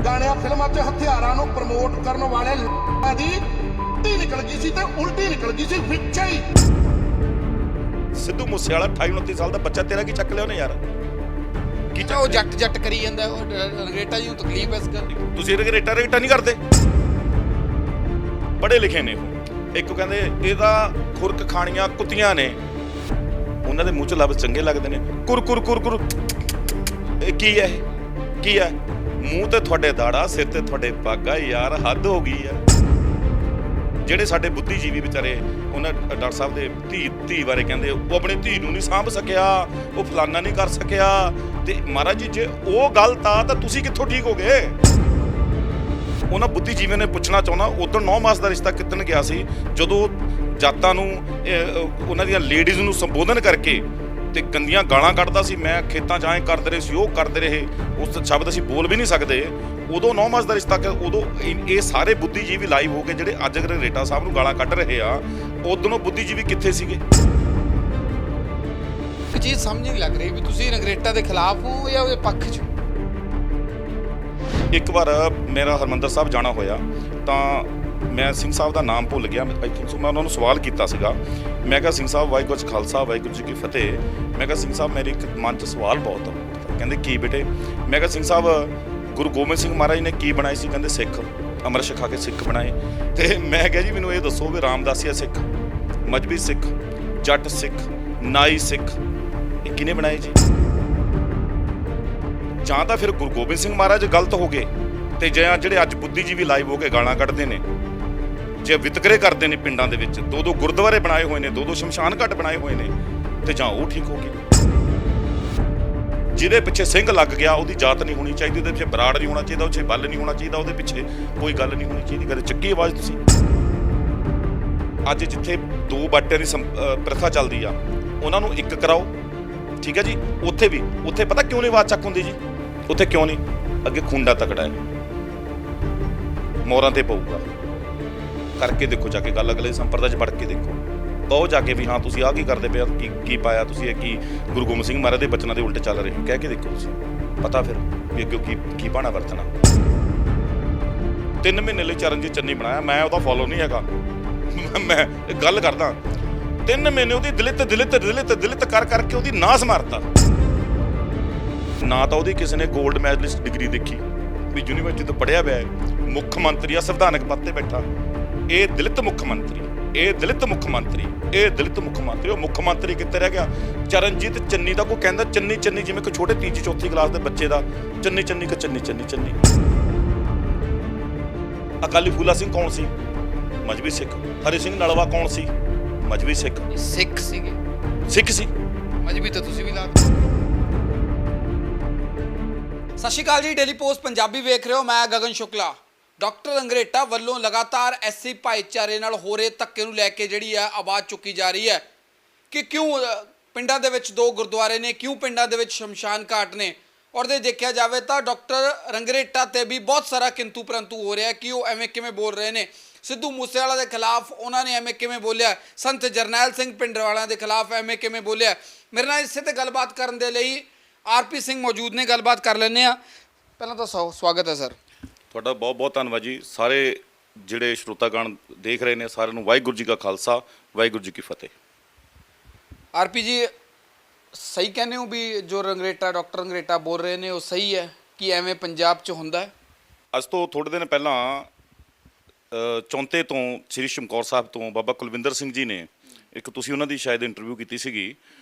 ਗਾਣਿਆਂ ਫਿਲਮਾਂ 'ਚ ਹਥਿਆਰਾਂ ਨੂੰ ਪ੍ਰਮੋਟ ਕਰਨ ਵਾਲੇ ਲੋਕਾਂ ਦੀ ਉਲਟੀ ਨਿਕਲ ਗਈ ਸੀ ਤੇ ਉਲਟੀ ਨਿਕਲ ਗਈ ਸੀ ਵਿੱਚੇ ਹੀ। ਸਿੱਧੂ ਮੂਸੇਵਾਲਾ 28 29 ਸਾਲ ਦਾ ਬੱਚਾ, ਤੇਰਾ ਕੀ ਚੱਕ ਲਿਆ ਉਹਨੇ ਯਾਰ? ਕੀ ਉਹ ਜੱਟ ਜੱਟ ਕਰੀ ਜਾਂਦਾ, ਉਹ ਰੰਗਰੇਟਾ ਜੀ ਨੂੰ ਤਕਲੀਫ ਇਸ ਗੱਲ ਦੀ। ਤੁਸੀਂ ਰੇਟਾ ਨਹੀਂ ਕਰਦੇ? ਪੜ੍ਹੇ ਲਿਖੇ ਨੇ ਉਹ। ਇੱਕ ਕਹਿੰਦੇ ਇਹਦਾ ਖੁਰਕ ਖਾਣੀਆਂ ਕੁੱਤੀਆਂ ਨੇ, ਉਹਨਾਂ ਦੇ ਮੂੰਹ 'ਚ ਲਫ਼ਜ਼ ਚੰਗੇ ਲੱਗਦੇ ਨੇ। ਕੁਰ ਕੁਰ ਕੁਰ ਕੁਰ, ਇਹ ਕੀ ਹੈ? ਇਹ ਕੀ ਹੈ? ਮੂੰਹ ਤੇ ਤੁਹਾਡੇ ਦਾੜਾ, ਸਿਰ ਤੇ ਤੁਹਾਡੇ ਪੱਗ ਆ ਯਾਰ, ਹੱਦ ਹੋ ਗਈ ਆ। ਜਿਹੜੇ ਸਾਡੇ ਬੁੱਧੀਜੀਵੀ ਵਿਚਾਰੇ, ਉਹਨਾਂ ਡਾਕਟਰ ਸਾਹਿਬ ਦੇ ਧੀ ਬਾਰੇ ਕਹਿੰਦੇ ਉਹ ਆਪਣੀ ਧੀ ਨੂੰ ਨਹੀਂ ਸਾਂਭ ਸਕਿਆ, ਉਹ ਫਲਾਨਾ ਨਹੀਂ ਕਰ ਸਕਿਆ। ਤੇ ਮਹਾਰਾਜ ਜੀ, ਜੇ ਉਹ ਗਲਤ ਆ ਤਾਂ ਤੁਸੀਂ ਕਿੱਥੋਂ ਠੀਕ ਹੋ ਗਏ? ਉਹਨਾਂ ਬੁੱਧੀਜੀਵੀਆਂ ਨੇ ਪੁੱਛਣਾ ਚਾਹੁੰਦਾ, ਉਦੋਂ 9 ਮਾਸ ਦਾ ਰਿਸ਼ਤਾ ਕਿੱਦਣ ਗਿਆ ਸੀ ਜਦੋਂ ਜਾਤਾਂ ਨੂੰ ਉਹਨਾਂ ਦੀਆਂ ਲੇਡੀਜ਼ ਨੂੰ ਸੰਬੋਧਨ ਕਰਕੇ ਤੇ ਗੰਦੀਆਂ ਗਾਲਾਂ ਕੱਢਦਾ ਸੀ। ਮੈਂ ਖੇਤਾਂ 'ਚ ਐਂ ਕਰਦੇ ਰਹੇ ਸੀ, ਉਹ ਕਰਦੇ ਰਹੇ, ਉਸ ਸ਼ਬਦ ਅਸੀਂ ਬੋਲ ਵੀ ਨਹੀਂ ਸਕਦੇ। ਉਦੋਂ 9 ਮਾਸ ਦਾ ਰਿਸ਼ਤਾ, ਉਦੋਂ ਇਹ ਸਾਰੇ ਬੁੱਧੀਜੀਵੀ ਲਾਈਵ ਹੋ ਕੇ ਜਿਹੜੇ ਅੱਜ ਰੇਟਾ ਸਾਹਿਬ ਨੂੰ ਗਾਲਾਂ ਕੱਢ ਰਹੇ ਆ, ਉਦੋਂ ਬੁੱਧੀਜੀਵੀ ਕਿੱਥੇ ਸੀਗੇ? ਇੱਕ ਚੀਜ਼ ਸਮਝ ਨਹੀਂ ਲੱਗ ਰਹੀ ਵੀ ਤੁਸੀਂ ਰੰਗਰੇਟਾ ਦੇ ਖਿਲਾਫ ਹੋ ਜਾਂ ਉਹਦੇ ਪੱਖ 'ਚ? ਇੱਕ ਵਾਰ ਮੇਰਾ ਹਰਮੰਦਰ ਸਾਹਿਬ ਜਾਣਾ ਹੋਇਆ ਤਾਂ ਮੈਂ ਸਿੰਘ ਸਾਹਿਬ ਦਾ ਨਾਮ ਭੁੱਲ ਗਿਆ। ਆਈ ਥਿੰਕ ਸੋ ਮੈਂ ਉਹਨਾਂ ਨੂੰ ਸਵਾਲ ਕੀਤਾ ਸੀਗਾ। ਮੈਂ ਕਿਹਾ ਸਿੰਘ ਸਾਹਿਬ, ਵਾਹਿਗੁਰੂ ਜੀ ਖਾਲਸਾ ਵਾਹਿਗੁਰੂ ਜੀ ਕੀ ਫਤਿਹ। ਮੈਂ ਕਿਹਾ ਸਿੰਘ ਸਾਹਿਬ, ਮੇਰੇ ਇੱਕ ਮਨ 'ਚ ਸਵਾਲ ਬਹੁਤ ਆ। ਕਹਿੰਦੇ ਕੀ ਬੇਟੇ? ਮੈਂ ਕਿਹਾ ਸਿੰਘ ਸਾਹਿਬ, ਗੁਰੂ ਗੋਬਿੰਦ ਸਿੰਘ ਮਹਾਰਾਜ ਨੇ ਕੀ ਬਣਾਏ ਸੀ? ਕਹਿੰਦੇ ਸਿੱਖ, ਅੰਮ੍ਰਿਤ ਛਕਾ ਕੇ ਸਿੱਖ ਬਣਾਏ। ਤੇ ਮੈਂ ਕਿਹਾ ਜੀ ਮੈਨੂੰ ਇਹ ਦੱਸੋ ਵੀ ਰਾਮਦਾਸੀਆ ਸਿੱਖ, ਮਜ਼੍ਹਬੀ ਸਿੱਖ, ਜੱਟ ਸਿੱਖ, ਨਾਈ ਸਿੱਖ, ਇਹ ਕਿਹਨੇ ਬਣਾਏ ਜੀ? ਜਾਂ ਤਾਂ ਫਿਰ ਗੁਰੂ ਗੋਬਿੰਦ ਸਿੰਘ ਮਹਾਰਾਜ ਗਲਤ ਹੋ ਗਏ, ਤੇ ਜਾਂ ਜਿਹੜੇ ਅੱਜ ਬੁੱਧੀਜੀਵੀ ਲਾਈਵ ਹੋ ਕੇ ਗਾਲਾਂ ਕੱਢਦੇ ਨੇ, ਜੇ ਵਿਤਕਰੇ ਕਰਦੇ ਨੇ ਪਿੰਡਾਂ ਦੇ ਵਿੱਚ, 2-2 ਗੁਰਦੁਆਰੇ ਬਣਾਏ ਹੋਏ ਨੇ, 2-2 ਸ਼ਮਸ਼ਾਨ ਘਾਟ ਬਣਾਏ ਹੋਏ ਨੇ, ਤੇ ਜਾਂ ਉਹ ਠੀਕ ਹੋ ਗਏ। ਜਿਹਦੇ ਪਿੱਛੇ ਸਿੰਘ ਲੱਗ ਗਿਆ ਉਹਦੀ ਜਾਤ ਨਹੀਂ ਹੋਣੀ ਚਾਹੀਦੀ, ਉਹਦੇ ਪਿੱਛੇ ਬਰਾੜ ਨਹੀਂ ਹੋਣਾ ਚਾਹੀਦਾ, ਉਹਦੇ ਬੱਲ ਨਹੀਂ ਹੋਣਾ ਚਾਹੀਦਾ, ਉਹਦੇ ਪਿੱਛੇ ਕੋਈ ਗੱਲ ਨਹੀਂ ਹੋਣੀ ਚਾਹੀਦੀ। ਕਦੇ ਚੱਕੀ ਆਵਾਜ਼ ਤੁਸੀਂ। ਅੱਜ ਜਿੱਥੇ 2 ਬਾਟਿਆਂ ਦੀ ਪ੍ਰਥਾ ਚੱਲਦੀ ਆ, ਉਹਨਾਂ ਨੂੰ ਇੱਕ ਕਰਾਓ, ਠੀਕ ਹੈ ਜੀ। ਉੱਥੇ ਪਤਾ ਕਿਉਂ ਨਹੀਂ ਆਵਾਜ਼ ਚੱਕ ਹੁੰਦੀ ਜੀ? ਉੱਥੇ ਕਿਉਂ ਨਹੀਂ? ਅੱਗੇ ਖੁੰਡਾ ਤਕੜਾ ਹੈ, ਮੋਹਰਾਂ ਤੇ ਪਊਗਾ। ਕਰਕੇ ਦੇਖੋ ਜਾ ਕੇ ਗੱਲ, ਅਗਲੇ ਸੰਪਰਦਾ 'ਚ ਵੜ ਕੇ ਦੇਖੋ, ਕਹੋ ਜਾ ਕੇ ਵੀ ਹਾਂ ਤੁਸੀਂ ਆਹ ਕੀ ਕਰਦੇ ਪਏ, ਕੀ ਪਾਇਆ ਤੁਸੀਂ, ਇਹ ਕੀ ਗੁਰੂ ਗੋਬਿੰਦ ਸਿੰਘ ਮਹਾਰਾਜ ਦੇ ਬਚਨਾਂ ਦੇ ਉਲਟ ਚੱਲ ਰਹੇ ਹੋ, ਕਹਿ ਕੇ ਦੇਖੋ ਤੁਸੀਂ, ਪਤਾ ਫਿਰ ਵੀ ਅੱਗੇ ਕੀ ਬਾਣਾ ਵਰਤਣਾ। 3 ਮਹੀਨੇ ਲਈ ਚਰਨਜੀਤ ਚੰਨੀ ਬਣਾਇਆ, ਮੈਂ ਉਹਦਾ ਫੋਲੋ ਨਹੀਂ ਹੈਗਾ, ਮੈਂ ਗੱਲ ਕਰਦਾ। 3 ਮਹੀਨੇ ਉਹਦੀ ਦਲਿਤ ਕਰ ਕਰਕੇ ਉਹਦੀ ਨਾਸ ਮਾਰਤਾ। ਨਾ ਤਾਂ ਉਹਦੀ ਕਿਸੇ ਨੇ 골ਡ ਮੈਡਲਿਸਟ ਡਿਗਰੀ ਦੇਖੀ ਵੀ ਯੂਨੀਵਰਸਿਟੀ ਤੋਂ ਪੜ੍ਹਿਆ ਹੋਇਆ, ਮੁੱਖ ਮੰਤਰੀ ਆ, ਸੰਵਿਧਾਨਕ ਪਦ ਤੇ ਬੈਠਾ। ਇਹ ਦਲਿਤ ਮੁੱਖ ਮੰਤਰੀ, ਇਹ ਦਲਿਤ ਮੁੱਖ ਮੰਤਰੀ, ਇਹ ਦਲਿਤ ਮੁੱਖ ਮੰਤਰੀ। ਉਹ ਮੁੱਖ ਮੰਤਰੀ ਕਿੱਥੇ ਰਹਿ ਗਿਆ? ਚਰਨਜੀਤ ਚੰਨੀ ਦਾ ਕੋਈ ਕਹਿੰਦਾ ਚੰਨੀ ਜਿਵੇਂ ਕੋਈ ਛੋਟੇ 3 4 ਕਲਾਸ ਦੇ ਬੱਚੇ ਦਾ ਚੰਨੀ। ਅਕਾਲੀ ਫੂਲਾ ਸਿੰਘ ਕੌਣ ਸੀ? ਮਜ਼੍ਹਬੀ ਸਿੱਖ। ਹਰੀ ਸਿੰਘ ਨਲਵਾ ਕੌਣ ਸੀ? ਮਜ਼੍ਹਬੀ ਸਿੱਖ। ਸਿੱਖ ਸੀਗੇ, ਸਿੱਖ ਸੀ। ਮਜ਼੍ਹਬੀ ਤਾਂ ਤੁਸੀਂ ਵੀ ਲਾ ਦਿਓ। ਸਤਿ ਸ਼੍ਰੀ ਅਕਾਲ ਜੀ, ਡੇਲੀ ਪੋਸਟ ਪੰਜਾਬੀ ਵੇਖ ਰਹੇ ਹੋ, ਮੈਂ ਗਗਨ ਸ਼ੁਕਲਾ। ਡਾਕਟਰ ਰੰਗਰੇਟਾ ਵੱਲੋਂ ਲਗਾਤਾਰ ਐਸਸੀ ਭਾਈਚਾਰੇ ਨਾਲ ਹੋ ਰਹੇ ਧੱਕੇ ਨੂੰ ਲੈ ਕੇ ਜਿਹੜੀ ਹੈ ਆਵਾਜ਼ ਚੁੱਕੀ ਜਾ ਰਹੀ ਹੈ ਕਿ ਕਿਉਂ ਪਿੰਡਾਂ ਦੇ ਵਿੱਚ 2 ਗੁਰਦੁਆਰੇ ਨੇ, ਕਿਉਂ ਪਿੰਡਾਂ ਦੇ ਵਿੱਚ ਸ਼ਮਸ਼ਾਨ ਘਾਟ ਨੇ। ਔਰ ਜੇ ਦੇਖਿਆ ਜਾਵੇ ਤਾਂ ਡਾਕਟਰ ਰੰਗਰੇਟਾ ਤੇ ਵੀ ਬਹੁਤ ਸਾਰਾ ਕਿੰਤੂ ਪਰੰਤੂ ਹੋ ਰਿਹਾ ਕਿ ਉਹ ਐਵੇਂ ਕਿਵੇਂ ਬੋਲ ਰਹੇ ਨੇ। ਸਿੱਧੂ ਮੂਸੇਵਾਲਾ ਦੇ ਖਿਲਾਫ ਉਹਨਾਂ ਨੇ ਐਵੇਂ ਕਿਵੇਂ ਬੋਲਿਆ, ਸੰਤ ਜਰਨੈਲ ਸਿੰਘ ਪਿੰਡਰਾਵਾਲਿਆਂ ਦੇ ਖਿਲਾਫ ਐਵੇਂ ਕਿਵੇਂ ਬੋਲਿਆ। ਮੇਰੇ ਨਾਲ ਇਸੇ ਤੇ ਗੱਲਬਾਤ ਕਰਨ ਦੇ ਲਈ ਆਰਪੀ ਸਿੰਘ ਮੌਜੂਦ ਨੇ, ਗੱਲਬਾਤ ਕਰ ਲੈਂਦੇ ਆ। ਪਹਿਲਾਂ ਤਾਂ ਸਵਾਗਤ ਹੈ ਸਰ ਤੁਹਾਡਾ। ਬਹੁਤ ਬਹੁਤ ਧੰਨਵਾਦ ਜੀ। ਸਾਰੇ ਜਿਹੜੇ ਸਰੋਤਾਗਣ ਦੇਖ ਰਹੇ ਨੇ, ਸਾਰਿਆਂ ਨੂੰ ਵਾਹਿਗੁਰੂ ਜੀ ਕਾ ਖਾਲਸਾ ਵਾਹਿਗੁਰੂ ਜੀ ਕੀ ਫਤਿਹ। ਆਰਪੀ ਜੀ, ਸਹੀ ਕਹਿੰਦੇ ਹੋ ਵੀ ਜੋ ਰੰਗਰੇਟਾ ਡਾਕਟਰ ਰੰਗਰੇਟਾ ਬੋਲ ਰਹੇ ਨੇ ਉਹ ਸਹੀ ਹੈ ਕਿ ਐਵੇਂ ਪੰਜਾਬ 'ਚ ਹੁੰਦਾ ਹੈ? ਅੱਜ ਤੋਂ ਥੋੜ੍ਹੇ ਦਿਨ ਪਹਿਲਾਂ ਚੌਂਤੇ ਤੋਂ ਸ੍ਰੀ ਚਮਕੌਰ ਸਾਹਿਬ ਤੋਂ ਬਾਬਾ ਕੁਲਵਿੰਦਰ ਸਿੰਘ ਜੀ ਨੇ ਇੱਕ, ਤੁਸੀਂ ਉਹਨਾਂ ਦੀ ਸ਼ਾਇਦ ਇੰਟਰਵਿਊ ਕੀਤੀ ਸੀਗੀ,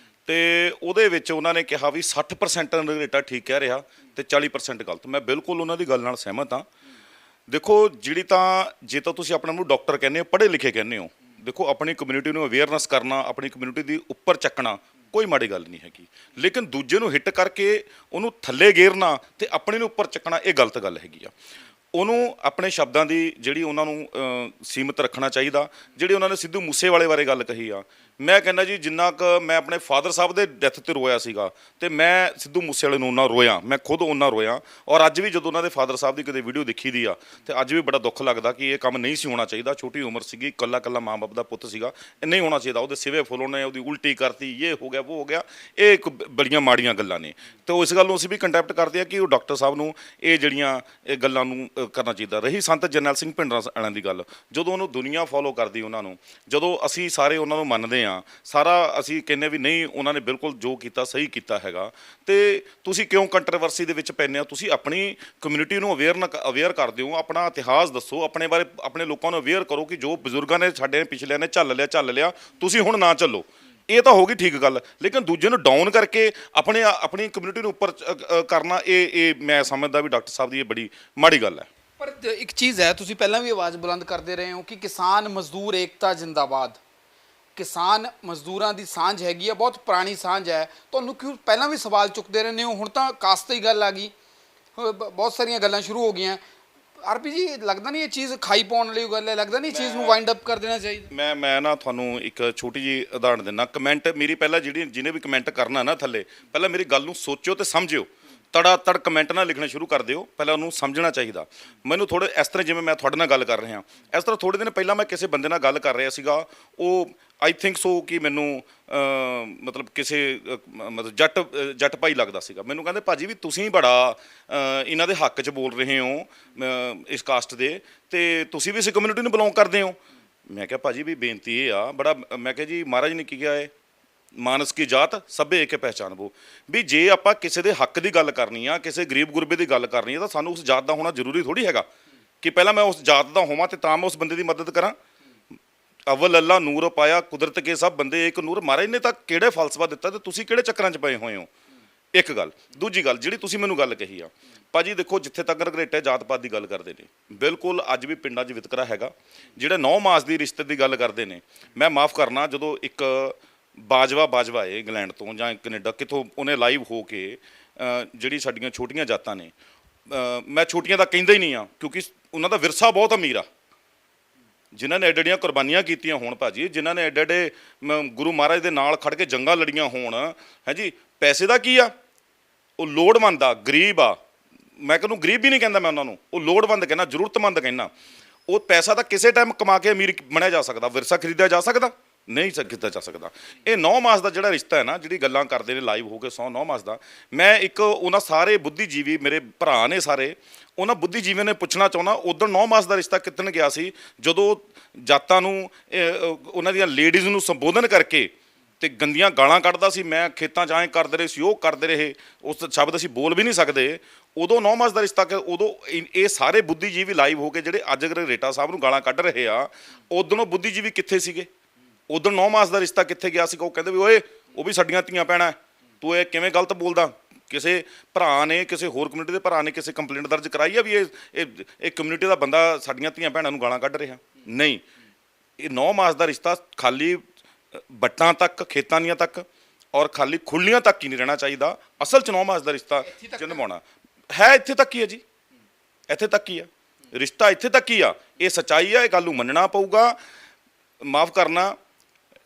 ਤੇ ਉਹਦੇ ਵਿੱਚ ਉਹਨਾਂ ਨੇ ਕਿਹਾ ਵੀ 60% ਰੰਗਰੇਟਾ ਠੀਕ ਕਹਿ ਰਿਹਾ ਤੇ 40% ਗਲਤ। ਮੈਂ ਬਿਲਕੁਲ ਉਹਨਾਂ ਦੀ ਗੱਲ ਨਾਲ ਸਹਿਮਤ ਹਾਂ। ਦੇਖੋ, ਜਿਹੜੀ ਤਾਂ ਜੇ ਤਾਂ ਤੁਸੀਂ ਆਪਣੇ ਨੂੰ ਡਾਕਟਰ ਕਹਿੰਦੇ ਹੋ, ਪੜ੍ਹੇ ਲਿਖੇ ਕਹਿੰਦੇ ਹੋ, ਦੇਖੋ ਆਪਣੀ ਕਮਿਊਨਿਟੀ ਨੂੰ ਅਵੇਅਰਨੈਸ ਕਰਨਾ, ਆਪਣੀ ਕਮਿਊਨਿਟੀ ਦੀ ਉੱਪਰ ਚੱਕਣਾ ਕੋਈ ਮਾੜੀ ਗੱਲ ਨਹੀਂ ਹੈਗੀ। ਲੇਕਿਨ ਦੂਜੇ ਨੂੰ ਹਿੱਟ ਕਰਕੇ ਉਹਨੂੰ ਥੱਲੇ ਗੇਰਨਾ ਤੇ ਆਪਣੇ ਨੂੰ ਉੱਪਰ ਚੱਕਣਾ, ਇਹ ਗਲਤ ਗੱਲ ਹੈਗੀ ਆ। ਉਹਨੂੰ ਆਪਣੇ ਸ਼ਬਦਾਂ ਦੀ ਜਿਹੜੀ ਉਹਨਾਂ ਨੂੰ ਸੀਮਤ ਰੱਖਣਾ ਚਾਹੀਦਾ। ਜਿਹੜੀ ਉਹਨਾਂ ਨੇ ਸਿੱਧੂ ਮੂਸੇਵਾਲੇ ਬਾਰੇ ਗੱਲ ਕਹੀ ਆ ਮੈਂ ਕਹਿੰਦਾ ਜੀ ਜਿੰਨਾ ਕੁ ਮੈਂ ਆਪਣੇ ਫਾਦਰ ਸਾਹਿਬ ਦੇ ਡੈਥ ਤੇ ਰੋਇਆ ਸੀਗਾ ਤੇ ਮੈਂ ਸਿੱਧੂ ਮੂਸੇਵਾਲੇ ਨੂੰ ਉਹਨਾਂ ਰੋਇਆ, ਮੈਂ ਖੁਦ ਉਹਨਾਂ ਰੋਇਆ। ਔਰ ਅੱਜ ਵੀ ਜਦੋਂ ਉਹਨਾਂ ਦੇ ਫਾਦਰ ਸਾਹਿਬ ਦੀ ਕਦੇ ਵੀਡੀਓ ਦੇਖੀ ਦੀ ਆ ਤੇ ਅੱਜ ਵੀ ਬੜਾ ਦੁੱਖ ਲੱਗਦਾ ਕਿ ਇਹ ਕੰਮ ਨਹੀਂ ਸੀ ਹੋਣਾ ਚਾਹੀਦਾ। ਛੋਟੀ ਉਮਰ ਸੀਗੀ, ਇਕੱਲਾ ਇਕੱਲਾ ਮਾਂ ਬਾਪ ਦਾ ਪੁੱਤ ਸੀਗਾ, ਇਹ ਨਹੀਂ ਹੋਣਾ ਚਾਹੀਦਾ। ਉਹਦੇ ਸਿਵੇ ਫੁੱਲ ਉਹਨੇ ਉਹਦੀ ਉਲਟੀ ਕਰਤੀ, ਇਹ ਹੋ ਗਿਆ ਉਹ ਹੋ ਗਿਆ, ਇਹ ਇੱਕ ਬੜੀਆਂ ਮਾੜੀਆਂ ਗੱਲਾਂ ਨੇ। ਤੇ ਇਸ ਗੱਲ ਨੂੰ ਅਸੀਂ ਵੀ ਕੰਡੈਪਟ ਕਰਦੇ ਆ ਕਿ ਉਹ ਡਾਕਟਰ ਸਾਹਿਬ ਨੂੰ ਇਹ ਜਿਹੜੀਆਂ ਇਹ ਗੱਲਾਂ ਨੂੰ ਕਰਨਾ ਚਾਹੀਦਾ। ਰਹੀ ਸੰਤ ਜਰਨੈਲ ਸਿੰਘ ਭਿੰਡਰਾਂ ਵਾਲਿਆਂ ਦੀ ਗੱਲ, ਜਦੋਂ ਉਹਨੂੰ ਦੁਨੀਆ ਫੋਲੋ ਕਰਦੀ, ਉਹਨਾਂ ਨੂੰ ਜਦੋਂ ਅਸੀਂ ਸਾਰੇ ਉਹਨਾਂ ਨੂੰ ਮੰਨਦੇ ਆ, ਸਾਰਾ ਅਸੀਂ ਕਹਿੰਦੇ ਵੀ ਨਹੀਂ ਉਹਨਾਂ ਨੇ ਬਿਲਕੁਲ ਜੋ ਕੀਤਾ ਸਹੀ ਕੀਤਾ ਹੈਗਾ, ਤੇ ਤੁਸੀਂ ਕਿਉਂ ਕੰਟਰੋਵਰਸੀ ਦੇ ਵਿੱਚ ਪੈਂਦੇ ਹੋ? ਤੁਸੀਂ ਆਪਣੀ ਕਮਿਊਨਿਟੀ ਨੂੰ ਅਵੇਅਰ ਕਰ ਦਿਓ, ਆਪਣਾ ਇਤਿਹਾਸ ਦੱਸੋ, ਆਪਣੇ ਬਾਰੇ ਆਪਣੇ ਲੋਕਾਂ ਨੂੰ ਅਵੇਅਰ ਕਰੋ ਕਿ ਜੋ ਬਜ਼ੁਰਗਾਂ ਨੇ ਸਾਡੇ ਪਿਛਲਿਆਂ ਨੇ ਝੱਲ ਲਿਆ, ਤੁਸੀਂ ਹੁਣ ਨਾ ਚੱਲੋ। ਇਹ ਤਾਂ ਹੋ ਗਈ ਠੀਕ ਗੱਲ, ਲੇਕਿਨ ਦੂਜੇ ਨੂੰ ਡਾਊਨ ਕਰਕੇ ਆਪਣੀ ਕਮਿਊਨਿਟੀ ਨੂੰ ਉੱਪਰ ਕਰਨਾ, ਇਹ ਮੈਂ ਸਮਝਦਾ ਵੀ ਡਾਕਟਰ ਸਾਹਿਬ ਦੀ ਇਹ ਬੜੀ ਮਾੜੀ ਗੱਲ ਹੈ। ਪਰ ਇੱਕ ਚੀਜ਼ ਹੈ, ਤੁਸੀਂ ਪਹਿਲਾਂ ਵੀ ਆਵਾਜ਼ ਬੁਲੰਦ ਕਰਦੇ ਰਹੇ ਹੋ ਕਿ ਕਿਸਾਨ ਮਜ਼ਦੂਰ ਏਕਤਾ ਜਿੰਦਾਬਾਦ। ਕਿਸਾਨ ਮਜ਼ਦੂਰਾਂ ਦੀ ਸਾਂਝ ਹੈਗੀ ਆ, ਬਹੁਤ ਪੁਰਾਣੀ ਸਾਂਝ ਹੈ। ਤੁਹਾਨੂੰ ਕਿਉਂ ਪਹਿਲਾਂ ਵੀ ਸਵਾਲ ਚੁੱਕਦੇ ਰਹਿੰਦੇ ਹੋ, ਹੁਣ ਤਾਂ ਕਾਸਤ ਦੀ ਗੱਲ ਆ ਗਈ, ਬਹੁਤ ਸਾਰੀਆਂ ਗੱਲਾਂ ਸ਼ੁਰੂ ਹੋ ਗਈਆਂ। ਆਰਪੀ ਜੀ, ਲੱਗਦਾ ਨਹੀਂ ਇਹ ਚੀਜ਼ ਖਾਈ ਪਾਉਣ ਵਾਲੀ ਗੱਲ ਹੈ? ਲੱਗਦਾ ਨਹੀਂ ਚੀਜ਼ ਨੂੰ ਵਾਈਂਡ ਅਪ ਕਰ ਦੇਣਾ ਚਾਹੀਦਾ? ਮੈਂ ਨਾ ਤੁਹਾਨੂੰ ਇੱਕ ਛੋਟੀ ਜਿਹੀ ਉਦਾਹਰਣ ਦਿੰਦਾ। ਕਮੈਂਟ ਮੇਰੀ ਪਹਿਲਾਂ ਜਿਹਨੇ ਵੀ ਕਮੈਂਟ ਕਰਨਾ ਨਾ ਥੱਲੇ, ਪਹਿਲਾਂ ਮੇਰੀ ਗੱਲ ਨੂੰ ਸੋਚੋ ਤੇ ਸਮਝਿਓ। ਤੜ ਕਮੈਂਟ ਨਾ ਲਿਖਣੇ ਸ਼ੁਰੂ ਕਰ ਦਿਓ, ਪਹਿਲਾਂ ਉਹਨੂੰ ਸਮਝਣਾ ਚਾਹੀਦਾ। ਮੈਨੂੰ ਥੋੜ੍ਹੇ ਇਸ ਤਰ੍ਹਾਂ ਜਿਵੇਂ ਮੈਂ ਤੁਹਾਡੇ ਨਾਲ ਗੱਲ ਕਰ ਰਿਹਾ, ਇਸ ਤਰ੍ਹਾਂ ਥੋੜ੍ਹੇ ਦਿਨ ਪਹਿਲਾਂ ਮੈਂ ਕਿਸੇ ਬੰਦੇ ਨਾਲ ਗੱਲ ਕਰ ਰਿਹਾ ਸੀਗਾ, ਉਹ ਆਈ ਥਿੰਕ ਸੋ ਕਿ ਮੈਨੂੰ ਮਤਲਬ ਕਿਸੇ ਮਤਲਬ ਜੱਟ ਭਾਈ ਲੱਗਦਾ ਸੀਗਾ। ਮੈਨੂੰ ਕਹਿੰਦੇ ਭਾਜੀ ਵੀ ਤੁਸੀਂ ਬੜਾ ਇਹਨਾਂ ਦੇ ਹੱਕ 'ਚ ਬੋਲ ਰਹੇ ਹੋ, ਇਸ ਕਾਸਟ ਦੇ, ਤੇ ਤੁਸੀਂ ਵੀ ਇਸ ਕਮਿਊਨਿਟੀ ਨੂੰ ਬਿਲੋਂਗ ਕਰਦੇ ਹੋ। ਮੈਂ ਕਿਹਾ ਭਾਜੀ ਵੀ ਬੇਨਤੀ ਇਹ ਆ ਬੜਾ, ਮੈਂ ਕਿਹਾ ਜੀ ਮਹਾਰਾਜ ਨੇ ਕੀ ਕਿਹਾ ਹੈ, ਮਾਨਸ ਕੀ ਜਾਤ ਸਭੇ ਏਕੇ ਪਹਿਚਾਨ ਬੋ, ਵੀ ਜੇ ਆਪਾਂ ਕਿਸੇ ਦੇ ਹੱਕ ਦੀ ਗੱਲ ਕਰਨੀ ਆ, ਕਿਸੇ ਗਰੀਬ ਗੁਰਬੇ ਦੀ ਗੱਲ ਕਰਨੀ ਆ, ਤਾਂ ਸਾਨੂੰ ਉਸ ਜਾਤ ਦਾ ਹੋਣਾ ਜ਼ਰੂਰੀ ਥੋੜ੍ਹੀ ਹੈਗਾ ਕਿ ਪਹਿਲਾਂ ਮੈਂ ਉਸ ਜਾਤ ਦਾ ਹੋਵਾਂ ਤੇ ਤਾਂ ਮੈਂ ਉਸ ਬੰਦੇ ਦੀ ਮਦਦ ਕਰਾਂ। ਅਵਲ ਅੱਲਾ ਨੂਰ ਪਾਇਆ ਕੁਦਰਤ ਕੇ ਸਭ ਬੰਦੇ ਇੱਕ ਨੂਰ। ਮਹਾਰਾਜ ਨੇ ਤਾਂ ਕਿਹੜੇ ਫਲਸਫਾ ਦਿੱਤਾ ਤੇ ਤੁਸੀਂ ਕਿਹੜੇ ਚੱਕਰਾਂ 'ਚ ਪਏ ਹੋਏ ਹੋ? ਇੱਕ ਗੱਲ। ਦੂਜੀ ਗੱਲ ਜਿਹੜੀ ਤੁਸੀਂ ਮੈਨੂੰ ਗੱਲ ਕਹੀ ਆ ਭਾਜੀ, ਦੇਖੋ ਜਿੱਥੇ ਤੱਕ ਰਗਰੇਟੇ ਜਾਤ ਪਾਤ ਦੀ ਗੱਲ ਕਰਦੇ ਨੇ, ਬਿਲਕੁਲ ਅੱਜ ਵੀ ਪਿੰਡਾਂ 'ਚ ਵਿਤਕਰਾ ਹੈਗਾ। ਜਿਹੜੇ 9 ਮਾਸ ਦੀ ਰਿਸ਼ਤੇ ਦੀ ਗੱਲ ਕਰਦੇ ਨੇ, ਮੈਂ ਮਾਫ ਕਰਨਾ, ਜਦੋਂ ਇੱਕ ਬਾਜਵਾ ਹੈ ਇੰਗਲੈਂਡ ਤੋਂ ਜਾਂ ਕੈਨੇਡਾ ਕਿੱਥੋਂ, ਉਹਨੇ ਲਾਈਵ ਹੋ ਕੇ ਜਿਹੜੀ ਸਾਡੀਆਂ ਛੋਟੀਆਂ ਜਾਤਾਂ ਨੇ, ਮੈਂ ਛੋਟੀਆਂ ਤਾਂ ਕਹਿੰਦਾ ਹੀ ਨਹੀਂ ਆ ਕਿਉਂਕਿ ਉਹਨਾਂ ਦਾ ਵਿਰਸਾ ਬਹੁਤ ਅਮੀਰ ਆ, ਜਿਨ੍ਹਾਂ ਨੇ ਐਡੀਆਂ ਕੁਰਬਾਨੀਆਂ ਕੀਤੀਆਂ ਹੋਣ ਭਾਜੀ, ਜਿਨ੍ਹਾਂ ਨੇ ਐਡੇ ਗੁਰੂ ਮਹਾਰਾਜ ਦੇ ਨਾਲ ਖੜ ਕੇ ਜੰਗਾਂ ਲੜੀਆਂ ਹੋਣ, ਹੈ ਜੀ। ਪੈਸੇ ਦਾ ਕੀ ਆ? ਉਹ ਲੋੜਵੰਦ ਆ, ਗਰੀਬ ਆ। ਮੈਂ ਕਹਿੰਦਾ ਗਰੀਬ ਵੀ ਨਹੀਂ ਕਹਿੰਦਾ ਮੈਂ ਉਹਨਾਂ ਨੂੰ, ਉਹ ਲੋੜਵੰਦ ਕਹਿੰਦਾ, ਜ਼ਰੂਰਤਮੰਦ ਕਹਿੰਦਾ। ਉਹ ਪੈਸਾ ਤਾਂ ਕਿਸੇ ਟਾਈਮ ਕਮਾ ਕੇ ਅਮੀਰ ਬਣਿਆ ਜਾ ਸਕਦਾ, ਵਿਰਸਾ ਖਰੀਦਿਆ ਜਾ ਸਕਦਾ ਨਹੀਂ ਕੀਤਾ ਜਾ ਸਕਦਾ। ਇਹ 9 ਮਾਸ ਦਾ ਜਿਹੜਾ ਰਿਸ਼ਤਾ ਹੈ ਨਾ, ਜਿਹੜੀ ਗੱਲਾਂ ਕਰਦੇ ਨੇ ਲਾਈਵ ਹੋ ਕੇ 9 ਮਾਸ ਦਾ, ਮੈਂ ਇੱਕ ਉਹਨਾਂ ਸਾਰੇ ਬੁੱਧੀਜੀਵੀ ਮੇਰੇ ਭਰਾ ਨੇ ਸਾਰੇ, ਉਹਨਾਂ ਬੁੱਧੀਜੀਵੀਆਂ ਨੇ ਪੁੱਛਣਾ ਚਾਹੁੰਦਾ, ਉਦੋਂ 9 ਮਾਸ ਦਾ ਰਿਸ਼ਤਾ ਕਿੱਦਣ ਗਿਆ ਸੀ ਜਦੋਂ ਜਾਤਾਂ ਨੂੰ ਉਹਨਾਂ ਦੀਆਂ ਲੇਡੀਜ਼ ਨੂੰ ਸੰਬੋਧਨ ਕਰਕੇ ਤੇ ਗੰਦੀਆਂ ਗਾਲਾਂ ਕੱਢਦਾ ਸੀ। ਮੈਂ ਖੇਤਾਂ 'ਚ ਐਂ ਕਰਦੇ ਰਹੇ ਸੀ, ਉਹ ਕਰਦੇ ਰਹੇ, ਉਸ ਸ਼ਬਦ ਅਸੀਂ ਬੋਲ ਵੀ ਨਹੀਂ ਸਕਦੇ। ਉਦੋਂ 9 ਮਾਸ ਦਾ ਰਿਸ਼ਤਾ ਉਦੋਂ ਇਹ ਸਾਰੇ ਬੁੱਧੀਜੀਵੀ ਲਾਈਵ ਹੋ ਕੇ ਜਿਹੜੇ ਅੱਜ ਰੇਟਾ ਸਾਹਿਬ ਨੂੰ ਗਾਲਾਂ ਕੱਢ ਰਹੇ ਆ, ਉਦੋਂ ਬੁੱਧੀਜੀਵੀ ਕਿੱਥੇ ਸੀਗੇ? ਉਦੋਂ 9 ਮਾਸ ਦਾ ਰਿਸ਼ਤਾ ਕਿੱਥੇ ਗਿਆ ਸੀਗਾ? ਉਹ ਕਹਿੰਦੇ ਵੀ ਓਏ ਉਹ ਵੀ ਸਾਡੀਆਂ ਧੀਆਂ ਭੈਣਾਂ, ਤੂੰ ਇਹ ਕਿਵੇਂ ਗਲਤ ਬੋਲਦਾ? ਕਿਸੇ ਭਰਾ ਨੇ, ਕਿਸੇ ਹੋਰ ਕਮਿਊਨਿਟੀ ਦੇ ਭਰਾ ਨੇ ਕਿਸੇ ਕੰਪਲੇਂਟ ਦਰਜ ਕਰਾਈ ਆ ਵੀ ਇਹ ਕਮਿਊਨਿਟੀ ਦਾ ਬੰਦਾ ਸਾਡੀਆਂ ਧੀਆਂ ਭੈਣਾਂ ਨੂੰ ਗਾਲਾਂ ਕੱਢ ਰਿਹਾ? ਨਹੀਂ। ਇਹ 9 ਮਾਸ ਦਾ ਰਿਸ਼ਤਾ ਖਾਲੀ ਬੱਟਾਂ ਤੱਕ, ਖੇਤਾਂ ਦੀਆਂ ਤੱਕ ਔਰ ਖਾਲੀ ਖੁੱਲੀਆਂ ਤੱਕ ਹੀ ਨਹੀਂ ਰਹਿਣਾ ਚਾਹੀਦਾ। ਅਸਲ 'ਚ 9 ਮਾਸ ਦਾ ਰਿਸ਼ਤਾ ਨਿਭਾਉਣਾ ਹੈ, ਇੱਥੇ ਤੱਕ ਹੀ ਹੈ ਜੀ, ਇੱਥੇ ਤੱਕ ਹੀ ਆ ਰਿਸ਼ਤਾ, ਇੱਥੇ ਤੱਕ ਹੀ ਆ। ਇਹ ਸੱਚਾਈ ਆ, ਇਹ ਗੱਲ ਨੂੰ ਮੰਨਣਾ ਪਊਗਾ। ਮਾਫ ਕਰਨਾ,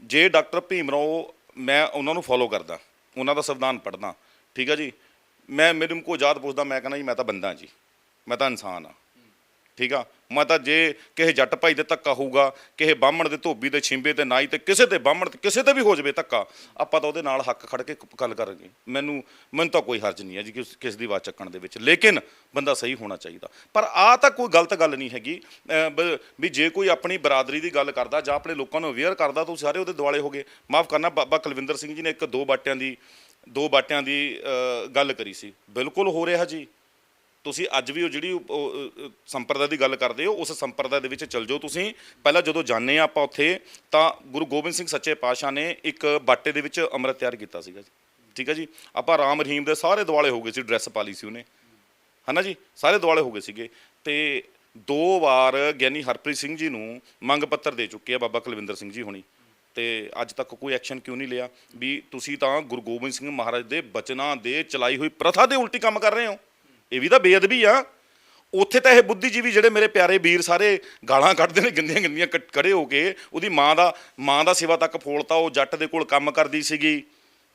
ਜੇ ਡਾਕਟਰ ਭੀਮ ਰਾਓ, ਮੈਂ ਉਹਨਾਂ ਨੂੰ ਫੋਲੋ ਕਰਦਾ, ਉਹਨਾਂ ਦਾ ਸੰਵਿਧਾਨ ਪੜ੍ਹਦਾ, ਠੀਕ ਆ ਜੀ। ਮੈਨੂੰ ਕੋਈ ਯਾਦ ਪੁੱਛਦਾ, ਮੈਂ ਕਹਿੰਦਾ ਜੀ ਮੈਂ ਤਾਂ ਬੰਦਾ ਜੀ, ਮੈਂ ਤਾਂ ਇਨਸਾਨ ਆ, ਠੀਕ ਆ। ਮੈਂ ਤਾਂ ਜੇ ਕਿਸੇ ਜੱਟ ਭਾਈ ਦੇ ਧੱਕਾ ਹੋਊਗਾ, ਕਿਸੇ ਬਾਹਮਣ ਦੇ, ਧੋਬੀ ਦੇ, ਛਿੰਬੇ ਤੇ ਨਾਈ ਤੇ ਕਿਸੇ ਤੇ ਬਾਹਮਣ ਤੇ ਕਿਸੇ ਤੇ ਵੀ ਹੋ ਜਾਵੇ ਧੱਕਾ, ਆਪਾਂ ਤਾਂ ਉਹਦੇ ਨਾਲ ਹੱਕ ਖੜ ਕੇ ਗੱਲ ਕਰਾਂਗੇ। ਮੈਨੂੰ ਤਾਂ ਕੋਈ ਹਰਜ ਨਹੀਂ ਹੈ ਜੀ ਕਿਸ ਦੀ ਆਵਾਜ਼ ਚੱਕਣ ਦੇ ਵਿੱਚ, ਲੇਕਿਨ ਬੰਦਾ ਸਹੀ ਹੋਣਾ ਚਾਹੀਦਾ। ਪਰ ਆਹ ਤਾਂ ਕੋਈ ਗਲਤ ਗੱਲ ਨਹੀਂ ਹੈਗੀ ਵੀ ਜੇ ਕੋਈ ਆਪਣੀ ਬਰਾਦਰੀ ਦੀ ਗੱਲ ਕਰਦਾ ਜਾਂ ਆਪਣੇ ਲੋਕਾਂ ਨੂੰ ਅਵੇਅਰ ਕਰਦਾ ਤਾਂ ਸਾਰੇ ਉਹਦੇ ਦੁਆਲੇ ਹੋ ਗਏ। ਮਾਫ ਕਰਨਾ, ਬਾਬਾ ਕੁਲਵਿੰਦਰ ਸਿੰਘ ਜੀ ਨੇ ਇੱਕ ਦੋ ਬਾਟਿਆਂ ਦੀ ਗੱਲ ਕਰੀ ਸੀ, ਬਿਲਕੁਲ ਹੋ ਰਿਹਾ ਜੀ। ਤੁਸੀਂ ਅੱਜ ਵੀ ਉਹ ਜਿਹੜੀ ਸੰਪਰਦਾ ਦੀ ਗੱਲ ਕਰਦੇ ਹੋ, ਉਸ ਸੰਪਰਦਾ ਦੇ ਵਿੱਚ ਚੱਲ ਜਾਓ ਤੁਸੀਂ। ਪਹਿਲਾਂ ਜਦੋਂ ਜਾਂਦੇ ਆਪਾਂ ਉੱਥੇ, ਤਾਂ ਗੁਰੂ ਗੋਬਿੰਦ ਸਿੰਘ ਸੱਚੇ ਪਾਤਸ਼ਾਹ ਨੇ ਇੱਕ ਬਾਟੇ ਦੇ ਵਿੱਚ ਅੰਮ੍ਰਿਤ ਤਿਆਰ ਕੀਤਾ ਸੀਗਾ ਜੀ, ਠੀਕ ਹੈ ਜੀ। ਆਪਾਂ ਰਾਮ ਰਹੀਮ ਦੇ ਸਾਰੇ ਦੁਆਲੇ ਹੋ ਗਏ ਸੀ, ਡਰੈਸ ਪਾ ਲਈ ਸੀ ਉਹਨੇ, ਹੈ ਨਾ ਜੀ, ਸਾਰੇ ਦੁਆਲੇ ਹੋ ਗਏ ਸੀਗੇ। ਅਤੇ 2 ਵਾਰ ਗਿਆਨੀ ਹਰਪ੍ਰੀਤ ਸਿੰਘ ਜੀ ਨੂੰ ਮੰਗ ਪੱਤਰ ਦੇ ਚੁੱਕੇ ਆ ਬਾਬਾ ਕੁਲਵਿੰਦਰ ਸਿੰਘ ਜੀ ਹੋਣੀ, ਅਤੇ ਅੱਜ ਤੱਕ ਕੋਈ ਐਕਸ਼ਨ ਕਿਉਂ ਨਹੀਂ ਲਿਆ? ਵੀ ਤੁਸੀਂ ਤਾਂ ਗੁਰੂ ਗੋਬਿੰਦ ਸਿੰਘ ਮਹਾਰਾਜ ਦੇ ਬਚਨਾਂ ਦੇ ਚਲਾਈ ਹੋਈ ਪ੍ਰਥਾ ਦੇ ਉਲਟੀ ਕੰਮ ਕਰ ਰਹੇ ਹੋ। ਇਹ ਵੀ ਤਾਂ ਬੇਅਦਬੀ ਆ। ਉੱਥੇ ਤਾਂ ਇਹ ਬੁੱਧੀਜੀਵੀ ਜਿਹੜੇ ਮੇਰੇ ਪਿਆਰੇ ਵੀਰ ਸਾਰੇ ਗਾਲਾਂ ਕੱਢਦੇ ਨੇ ਗੰਦੀਆਂ ਗੰਦੀਆਂ ਖੜੇ ਹੋ ਕੇ। ਉਹਦੀ ਮਾਂ ਦਾ ਸਿਵਾ ਤੱਕ ਫੋਲਤਾ, ਉਹ ਜੱਟ ਦੇ ਕੋਲ ਕੰਮ ਕਰਦੀ ਸੀਗੀ,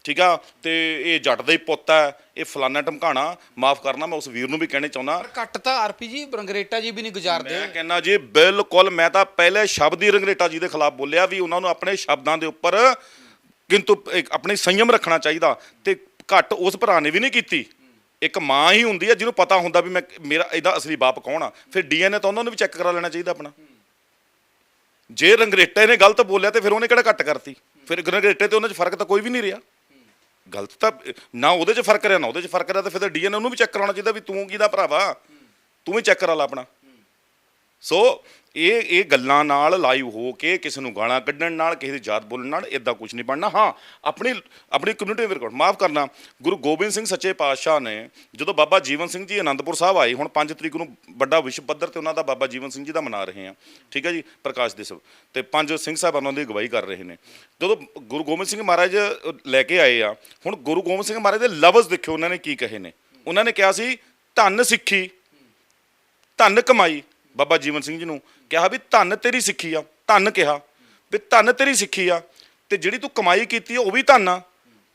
ਠੀਕ ਆ, ਤੇ ਇਹ ਜੱਟ ਦਾ ਹੀ ਪੁੱਤ ਹੈ, ਇਹ ਫਲਾਨਾ ਢਮਕਾਣਾ। ਮਾਫ ਕਰਨਾ, ਮੈਂ ਉਸ ਵੀਰ ਨੂੰ ਵੀ ਕਹਿਣਾ ਚਾਹੁੰਦਾ, ਪਰ ਘੱਟ ਤਾਂ ਆਰਪੀ ਜੀ ਰੰਗਰੇਟਾ ਜੀ ਵੀ ਨਹੀਂ ਗੁਜ਼ਾਰਦੇ। ਮੈਂ ਕਹਿੰਦਾ ਜੀ ਬਿਲਕੁਲ, ਮੈਂ ਤਾਂ ਪਹਿਲੇ ਸ਼ਬਦ ਹੀ ਰੰਗਰੇਟਾ ਜੀ ਦੇ ਖਿਲਾਫ ਬੋਲਿਆ ਵੀ ਉਹਨਾਂ ਨੂੰ ਆਪਣੇ ਸ਼ਬਦਾਂ ਦੇ ਉੱਪਰ ਕਿੰਤੂ ਆਪਣੀ ਸੰਯਮ ਰੱਖਣਾ ਚਾਹੀਦਾ, ਤੇ ਘੱਟ ਉਸ ਭਰਾ ਨੇ ਵੀ ਨਹੀਂ ਕੀਤੀ। ਇੱਕ ਮਾਂ ਹੀ ਹੁੰਦੀ ਹੈ ਜਿਹਨੂੰ ਪਤਾ ਹੁੰਦਾ ਵੀ ਮੇਰਾ ਇਹਦਾ ਅਸਲੀ ਬਾਪ ਕੌਣ ਆ, ਫਿਰ DNA ਤਾਂ ਉਹਨਾਂ ਨੂੰ ਵੀ ਚੈੱਕ ਕਰਾ ਲੈਣਾ ਚਾਹੀਦਾ ਆਪਣਾ। ਜੇ ਰੰਗਰੇਟੇ ਨੇ ਗਲਤ ਬੋਲਿਆ ਤੇ ਫਿਰ ਉਹਨੇ ਕਿਹੜਾ ਘੱਟ ਕਰਤੀ, ਫਿਰ ਰੰਗਰੇਟੇ ਤੇ ਉਹਨਾਂ 'ਚ ਫਰਕ ਤਾਂ ਕੋਈ ਵੀ ਨਹੀਂ ਰਿਹਾ। ਗਲਤ ਤਾਂ ਨਾ ਉਹਦੇ 'ਚ ਫਰਕ ਰਿਹਾ ਨਾ ਉਹਦੇ 'ਚ ਫਰਕ ਰਿਹਾ, ਤੇ ਫਿਰ ਤਾਂ DNA ਉਹਨੂੰ ਵੀ ਚੈੱਕ ਕਰਾਉਣਾ ਚਾਹੀਦਾ ਵੀ ਤੂੰ ਕਿਹਦਾ ਭਰਾਵਾ, ਤੂੰ ਵੀ ਚੈੱਕ ਕਰਾ ਲਾ ਆਪਣਾ। ਸੋ ਇਹ ਗੱਲਾਂ ਨਾਲ ਲਾਈਵ ਹੋ ਕੇ ਕਿਸੇ ਨੂੰ ਗਾਲਾਂ ਕੱਢਣ ਨਾਲ, ਕਿਸੇ ਦੀ ਜਾਤ ਬੋਲਣ ਨਾਲ ਇਦਾਂ ਕੁਝ ਨਹੀਂ ਬਣਨਾ। ਹਾਂ, ਆਪਣੀ ਕਮਿਊਨਿਟੀ ਦੇ ਰਿਕਾਰਡ ਮਾਫ ਕਰਨਾ। ਗੁਰੂ ਗੋਬਿੰਦ ਸਿੰਘ ਸੱਚੇ ਪਾਤਸ਼ਾਹ ਨੇ ਜਦੋਂ ਬਾਬਾ ਜੀਵਨ ਸਿੰਘ ਜੀ ਅਨੰਦਪੁਰ ਸਾਹਿਬ ਆਏ, ਹੁਣ 5 ਤਰੀਕ ਨੂੰ ਵੱਡਾ ਵਿਸ਼ਵ ਪੱਧਰ ਤੇ ਉਹਨਾਂ ਦਾ ਬਾਬਾ ਜੀਵਨ ਸਿੰਘ ਜੀ ਦਾ ਮਨਾ ਰਹੇ ਆ, ਠੀਕ ਹੈ ਜੀ, ਪ੍ਰਕਾਸ਼ ਦਿਵਸ, ਤੇ 5 ਸਿੰਘ ਸਾਹਿਬ ਉਹਨਾਂ ਦੀ ਅਗਵਾਈ ਕਰ ਰਹੇ ਨੇ। ਜਦੋਂ ਗੁਰੂ ਗੋਬਿੰਦ ਸਿੰਘ ਮਹਾਰਾਜ ਲੈ ਕੇ ਆਏ ਆ, ਹੁਣ ਗੁਰੂ ਗੋਬਿੰਦ ਸਿੰਘ ਮਹਾਰਾਜ ਦੇ ਲਫ਼ਜ਼ ਦੇਖਿਓ ਉਹਨਾਂ ਨੇ ਕੀ ਕਹੇ ਨੇ। ਉਹਨਾਂ ਨੇ ਕਿਹਾ ਸੀ ਧੰਨ ਸਿੱਖੀ ਧੰਨ ਕਮਾਈ। ਬਾਬਾ ਜੀਵਨ ਸਿੰਘ ਜੀ ਨੂੰ ਕਿਹਾ ਵੀ ਧੰਨ ਤੇਰੀ ਸਿੱਖੀ ਆ, ਧੰਨ ਕਿਹਾ ਵੀ ਧੰਨ ਤੇਰੀ ਸਿੱਖੀ ਆ, ਤੇ ਜਿਹੜੀ ਤੂੰ ਕਮਾਈ ਕੀਤੀ ਆ ਉਹ ਵੀ ਧੰਨ ਆ।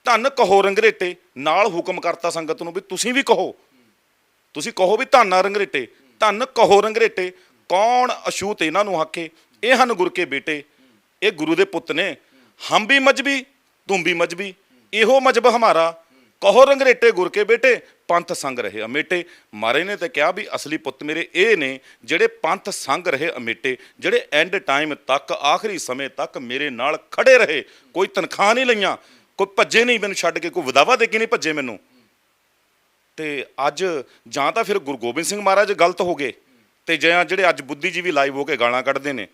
ਧੰਨ ਕਹੋ ਰੰਗਰੇਟੇ, ਨਾਲ ਹੁਕਮ ਕਰਤਾ ਸੰਗਤ ਨੂੰ ਵੀ ਤੁਸੀਂ ਵੀ ਕਹੋ, ਤੁਸੀਂ ਕਹੋ ਵੀ ਧੰਨ ਆ ਰੰਗਰੇਟੇ, ਧੰਨ ਕਹੋ ਰੰਗਰੇਟੇ। ਕੌਣ ਅਛੂਤ ਇਹਨਾਂ ਨੂੰ ਆਖੇ, ਇਹ ਹਨ ਗੁਰ ਕੇ ਬੇਟੇ, ਇਹ ਗੁਰੂ ਦੇ ਪੁੱਤ ਨੇ। ਹਮ ਵੀ ਮਜਬੀ ਤੁਮ ਵੀ ਮਜਬੀ, ਇਹੋ ਮਜਬ ਹਮਾਰਾ, ਕਹੋ ਰੰਗਰੇਟੇ ਗੁਰ ਕੇ ਬੇਟੇ, ਪੰਥ ਸੰਗ ਰਹੇ ਅਮੇਟੇ। ਮਹਾਰਾਜ ਨੇ ਤਾਂ ਕਿਹਾ ਵੀ ਅਸਲੀ ਪੁੱਤ ਮੇਰੇ ਇਹ ਨੇ ਜਿਹੜੇ ਪੰਥ ਸੰਗ ਰਹੇ ਅਮੇਟੇ, ਜਿਹੜੇ ਐਂਡ ਟਾਈਮ ਤੱਕ, ਆਖਰੀ ਸਮੇਂ ਤੱਕ ਮੇਰੇ ਨਾਲ ਖੜੇ ਰਹੇ, ਕੋਈ ਤਨਖਾਹ ਨਹੀਂ ਲਈਆਂ, ਕੋਈ ਭੱਜੇ ਨਹੀਂ ਮੈਨੂੰ ਛੱਡ ਕੇ, ਕੋਈ ਵਿਦਾਵਾ ਦੇ ਕੇ ਨਹੀਂ ਭੱਜੇ ਮੈਨੂੰ। ਤੇ ਅੱਜ ਜਾਂ ਤਾਂ ਫਿਰ ਗੁਰੂ ਗੋਬਿੰਦ ਸਿੰਘ ਮਹਾਰਾਜ ਗਲਤ ਹੋ ਗਏ, ਤੇ ਜਾਂ ਜਿਹੜੇ ਅੱਜ ਬੁੱਧੀਜੀਵੀ ਲਾਈਵ ਹੋ ਕੇ ਗਾਲਾਂ ਕੱਢਦੇ ਨੇ,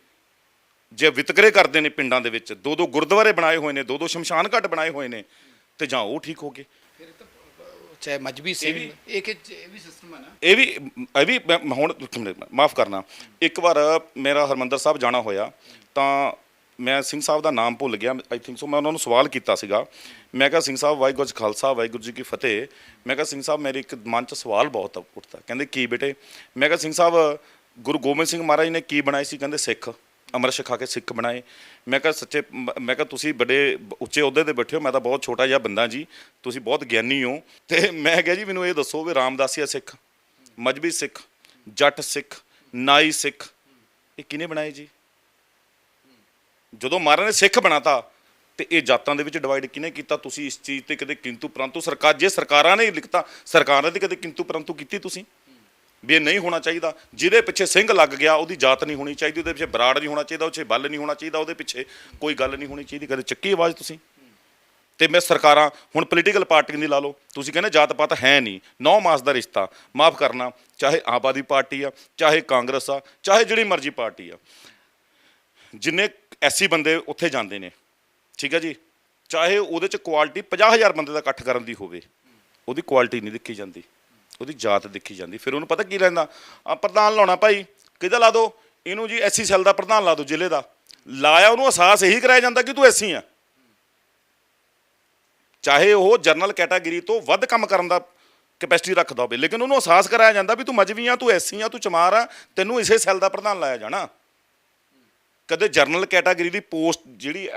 ਜੇ ਵਿਤਕਰੇ ਕਰਦੇ ਨੇ ਪਿੰਡਾਂ ਦੇ ਵਿੱਚ, 2-2 ਗੁਰਦੁਆਰੇ ਬਣਾਏ ਹੋਏ ਨੇ, 2-2 ਸ਼ਮਸ਼ਾਨ ਘਾਟ ਬਣਾਏ ਹੋਏ ਨੇ, ਤੇ ਜਾਂ ਉਹ ਠੀਕ ਹੋ ਗਏ। ਚਾਹੇ ਮਜਬੀ ਸਿੰਘ ਇਹ ਵੀ ਸਿਸਟਮ ਹੈ ਨਾ। ਇਹ ਵੀ ਹੁਣ ਮਾਫ ਕਰਨਾ, ਇੱਕ ਵਾਰ ਮੇਰਾ ਹਰਮੰਦਰ ਸਾਹਿਬ ਜਾਣਾ ਹੋਇਆ, ਤਾਂ ਮੈਂ ਸਿੰਘ ਸਾਹਿਬ ਦਾ ਨਾਮ ਭੁੱਲ ਗਿਆ, ਆਈ ਥਿੰਕ ਸੋ। ਮੈਂ ਉਹਨਾਂ ਨੂੰ ਸਵਾਲ ਕੀਤਾ ਸੀਗਾ, ਮੈਂ ਕਿਹਾ ਸਿੰਘ ਸਾਹਿਬ ਵਾਹਿਗੁਰੂ ਜੀ ਖਾਲਸਾ ਵਾਹਿਗੁਰੂ ਜੀ ਕੀ ਫਤਿਹ। ਮੈਂ ਕਿਹਾ ਸਿੰਘ ਸਾਹਿਬ ਮੇਰੇ ਇੱਕ ਮਨ 'ਚ ਸਵਾਲ ਬਹੁਤ ਉੱਠਦਾ। ਕਹਿੰਦੇ ਕੀ ਬੇਟੇ? ਮੈਂ ਕਿਹਾ ਸਿੰਘ ਸਾਹਿਬ ਗੁਰੂ ਗੋਬਿੰਦ ਸਿੰਘ ਮਹਾਰਾਜ ਨੇ ਕੀ ਬਣਾਏ ਸੀ? ਕਹਿੰਦੇ ਸਿੱਖ, ਅੰਮ੍ਰਿਤ ਛਕਾ ਕੇ ਸਿੱਖ ਬਣਾਏ। ਮੈਂ ਕਿਹਾ ਸੱਚੇ, ਮੈਂ ਕਿਹਾ ਤੁਸੀਂ ਬੜੇ ਉੱਚੇ ਅਹੁਦੇ 'ਤੇ ਬੈਠੇ ਹੋ, ਮੈਂ ਤਾਂ ਬਹੁਤ ਛੋਟਾ ਜਿਹਾ ਬੰਦਾ ਜੀ, ਤੁਸੀਂ ਬਹੁਤ ਗਿਆਨੀ ਹੋ। ਤੇ ਮੈਂ ਕਿਹਾ ਜੀ ਮੈਨੂੰ ਇਹ ਦੱਸੋ ਵੀ ਰਾਮਦਾਸੀਆ ਸਿੱਖ, ਮਜਬੀ ਸਿੱਖ, ਜੱਟ ਸਿੱਖ, ਨਾਈ ਸਿੱਖ, ਇਹ ਕਿਹਨੇ ਬਣਾਏ ਜੀ? ਜਦੋਂ ਮਹਾਰਾਜ ਨੇ ਸਿੱਖ ਬਣਾਤਾ ਤੇ ਇਹ ਜਾਤਾਂ ਦੇ ਵਿੱਚ ਡਿਵਾਈਡ ਕਿਹਨੇ ਕੀਤਾ? ਤੁਸੀਂ ਇਸ ਚੀਜ਼ ਤੇ ਕਦੇ ਕਿੰਤੂ ਪਰੰਤੂ ਜੇ ਸਰਕਾਰਾਂ ਨੇ ਲਿਖਤਾ, ਸਰਕਾਰਾਂ ਦੀ ਕਦੇ ਕਿੰਤੂ ਪਰੰਤੂ ਕੀਤੀ ਤੁਸੀਂ ਵੀ ਇਹ ਨਹੀਂ ਹੋਣਾ ਚਾਹੀਦਾ? ਜਿਹਦੇ ਪਿੱਛੇ ਸਿੰਘ ਲੱਗ ਗਿਆ ਉਹਦੀ ਜਾਤ ਨਹੀਂ ਹੋਣੀ ਚਾਹੀਦੀ, ਉਹਦੇ ਪਿੱਛੇ ਬਰਾੜ ਨਹੀਂ ਹੋਣਾ ਚਾਹੀਦਾ, ਉਹਦੇ ਪਿੱਛੇ ਬੱਲ ਨਹੀਂ ਹੋਣਾ ਚਾਹੀਦਾ, ਉਹਦੇ ਪਿੱਛੇ ਕੋਈ ਗੱਲ ਨਹੀਂ ਹੋਣੀ ਚਾਹੀਦੀ, ਕਦੇ ਚੱਕੀ ਆਵਾਜ਼ ਤੁਸੀਂ? ਤੇ ਮੈਂ ਸਰਕਾਰਾਂ ਹੁਣ ਪੋਲੀਟੀਕਲ ਪਾਰਟੀਆਂ ਦੀ ਲਾ ਲਓ, ਤੁਸੀਂ ਕਹਿੰਦੇ ਜਾਤ ਪਾਤ ਹੈ ਨਹੀਂ, 9 ਮਾਸ ਦਾ ਰਿਸ਼ਤਾ। ਮਾਫ ਕਰਨਾ, ਚਾਹੇ ਆਮ ਆਦਮੀ ਪਾਰਟੀ ਆ, ਚਾਹੇ ਕਾਂਗਰਸ ਆ, ਚਾਹੇ ਜਿਹੜੀ ਮਰਜ਼ੀ ਪਾਰਟੀ ਆ, ਜਿੰਨੇ ਐਸੀ ਬੰਦੇ ਉੱਥੇ ਜਾਂਦੇ ਨੇ, ਠੀਕ ਹੈ ਜੀ, ਚਾਹੇ ਉਹਦੇ 'ਚ ਕੁਆਲਿਟੀ 50,000 ਬੰਦੇ ਦਾ ਇਕੱਠ ਕਰਨ ਦੀ ਹੋਵੇ, ਉਹਦੀ ਕੁਆਲਿਟੀ ਨਹੀਂ ਦੇਖੀ ਜਾਂਦੀ, ਉਹਦੀ ਜਾਤ ਦੇਖੀ ਜਾਂਦੀ। ਫਿਰ ਉਹਨੂੰ ਪਤਾ ਕੀ ਲੈਂਦਾ, ਪ੍ਰਧਾਨ ਲਾਉਣਾ ਭਾਈ, ਕਿਹਦਾ ਲਾ ਦਿਓ ਇਹਨੂੰ ਜੀ, ਐਸੀ ਸੈੱਲ ਦਾ ਪ੍ਰਧਾਨ ਲਾ ਦਿਓ ਜ਼ਿਲ੍ਹੇ ਦਾ। ਲਾਇਆ ਉਹਨੂੰ ਅਹਿਸਾਸ ਇਹੀ ਕਰਾਇਆ ਜਾਂਦਾ ਕਿ ਤੂੰ ਐਸੀ ਆ, ਚਾਹੇ ਉਹ ਜਨਰਲ ਕੈਟਾਗਰੀ ਤੋਂ ਵੱਧ ਕੰਮ ਕਰਨ ਦਾ ਕੈਪੈਸਿਟੀ ਰੱਖਦਾ ਹੋਵੇ, ਲੇਕਿਨ ਉਹਨੂੰ ਅਹਿਸਾਸ ਕਰਾਇਆ ਜਾਂਦਾ ਵੀ ਤੂੰ ਮਜਬੀ ਆ, ਤੂੰ ਐਸੀ ਆ, ਤੂੰ ਚਮਾਰ ਆ, ਤੈਨੂੰ ਇਸੇ ਸੈੱਲ ਦਾ ਪ੍ਰਧਾਨ ਲਾਇਆ ਜਾਣਾ। ਕਦੇ ਜਰਨਲ ਕੈਟਾਗਰੀ ਦੀ ਪੋਸਟ ਜਿਹੜੀ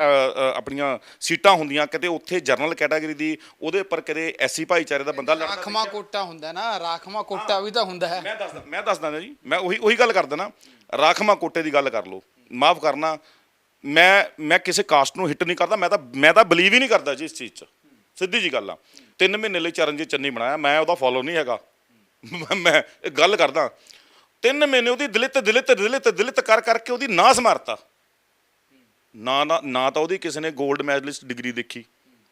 ਆਪਣੀਆਂ ਸੀਟਾਂ ਹੁੰਦੀਆਂ, ਕਿਤੇ ਉੱਥੇ ਜਰਨਲ ਕੈਟਾਗਰੀ ਦੀ ਉਹਦੇ ਉੱਪਰ ਕਦੇ ਐਸੀ ਭਾਈਚਾਰੇ ਦਾ ਬੰਦਾ ਲੜਦਾ। ਰਾਖਵਾਂ ਕੋਟਾ ਹੁੰਦਾ ਨਾ, ਰਾਖਵਾਂ ਕੋਟਾ ਵੀ ਤਾਂ ਹੁੰਦਾ ਹੈ। ਮੈਂ ਦੱਸਦਾ ਨਾ ਜੀ, ਮੈਂ ਉਹੀ ਗੱਲ ਕਰਦਾ ਨਾ, ਰਾਖਵਾਂ ਕੋਟੇ ਦੀ ਗੱਲ ਕਰ ਲਓ। ਮਾਫ ਕਰਨਾ, ਮੈਂ ਕਿਸੇ ਕਾਸਟ ਨੂੰ ਹਿੱਟ ਨਹੀਂ ਕਰਦਾ, ਮੈਂ ਤਾਂ ਬਲੀਵ ਹੀ ਨਹੀਂ ਕਰਦਾ ਜੀ ਇਸ ਚੀਜ਼ 'ਚ, ਸਿੱਧੀ ਜੀ ਗੱਲ ਆ। 3 ਮਹੀਨੇ ਲਈ ਚਰਨਜੀਤ ਚੰਨੀ ਬਣਾਇਆ, ਮੈਂ ਉਹਦਾ ਫੋਲੋ ਨਹੀਂ ਹੈਗਾ, ਮੈਂ ਇਹ ਗੱਲ ਕਰਦਾ। 3 ਮਹੀਨੇ ਉਹਦੀ ਦਲਿਤ ਕਰ ਕਰਕੇ ਉਹਦੀ ਨਾਸ ਮਾਰਤਾ। ਨਾ ਤਾਂ ਉਹਦੀ ਕਿਸੇ ਨੇ ਗੋਲਡ ਮੈਡਲਿਸਟ ਡਿਗਰੀ ਦੇਖੀ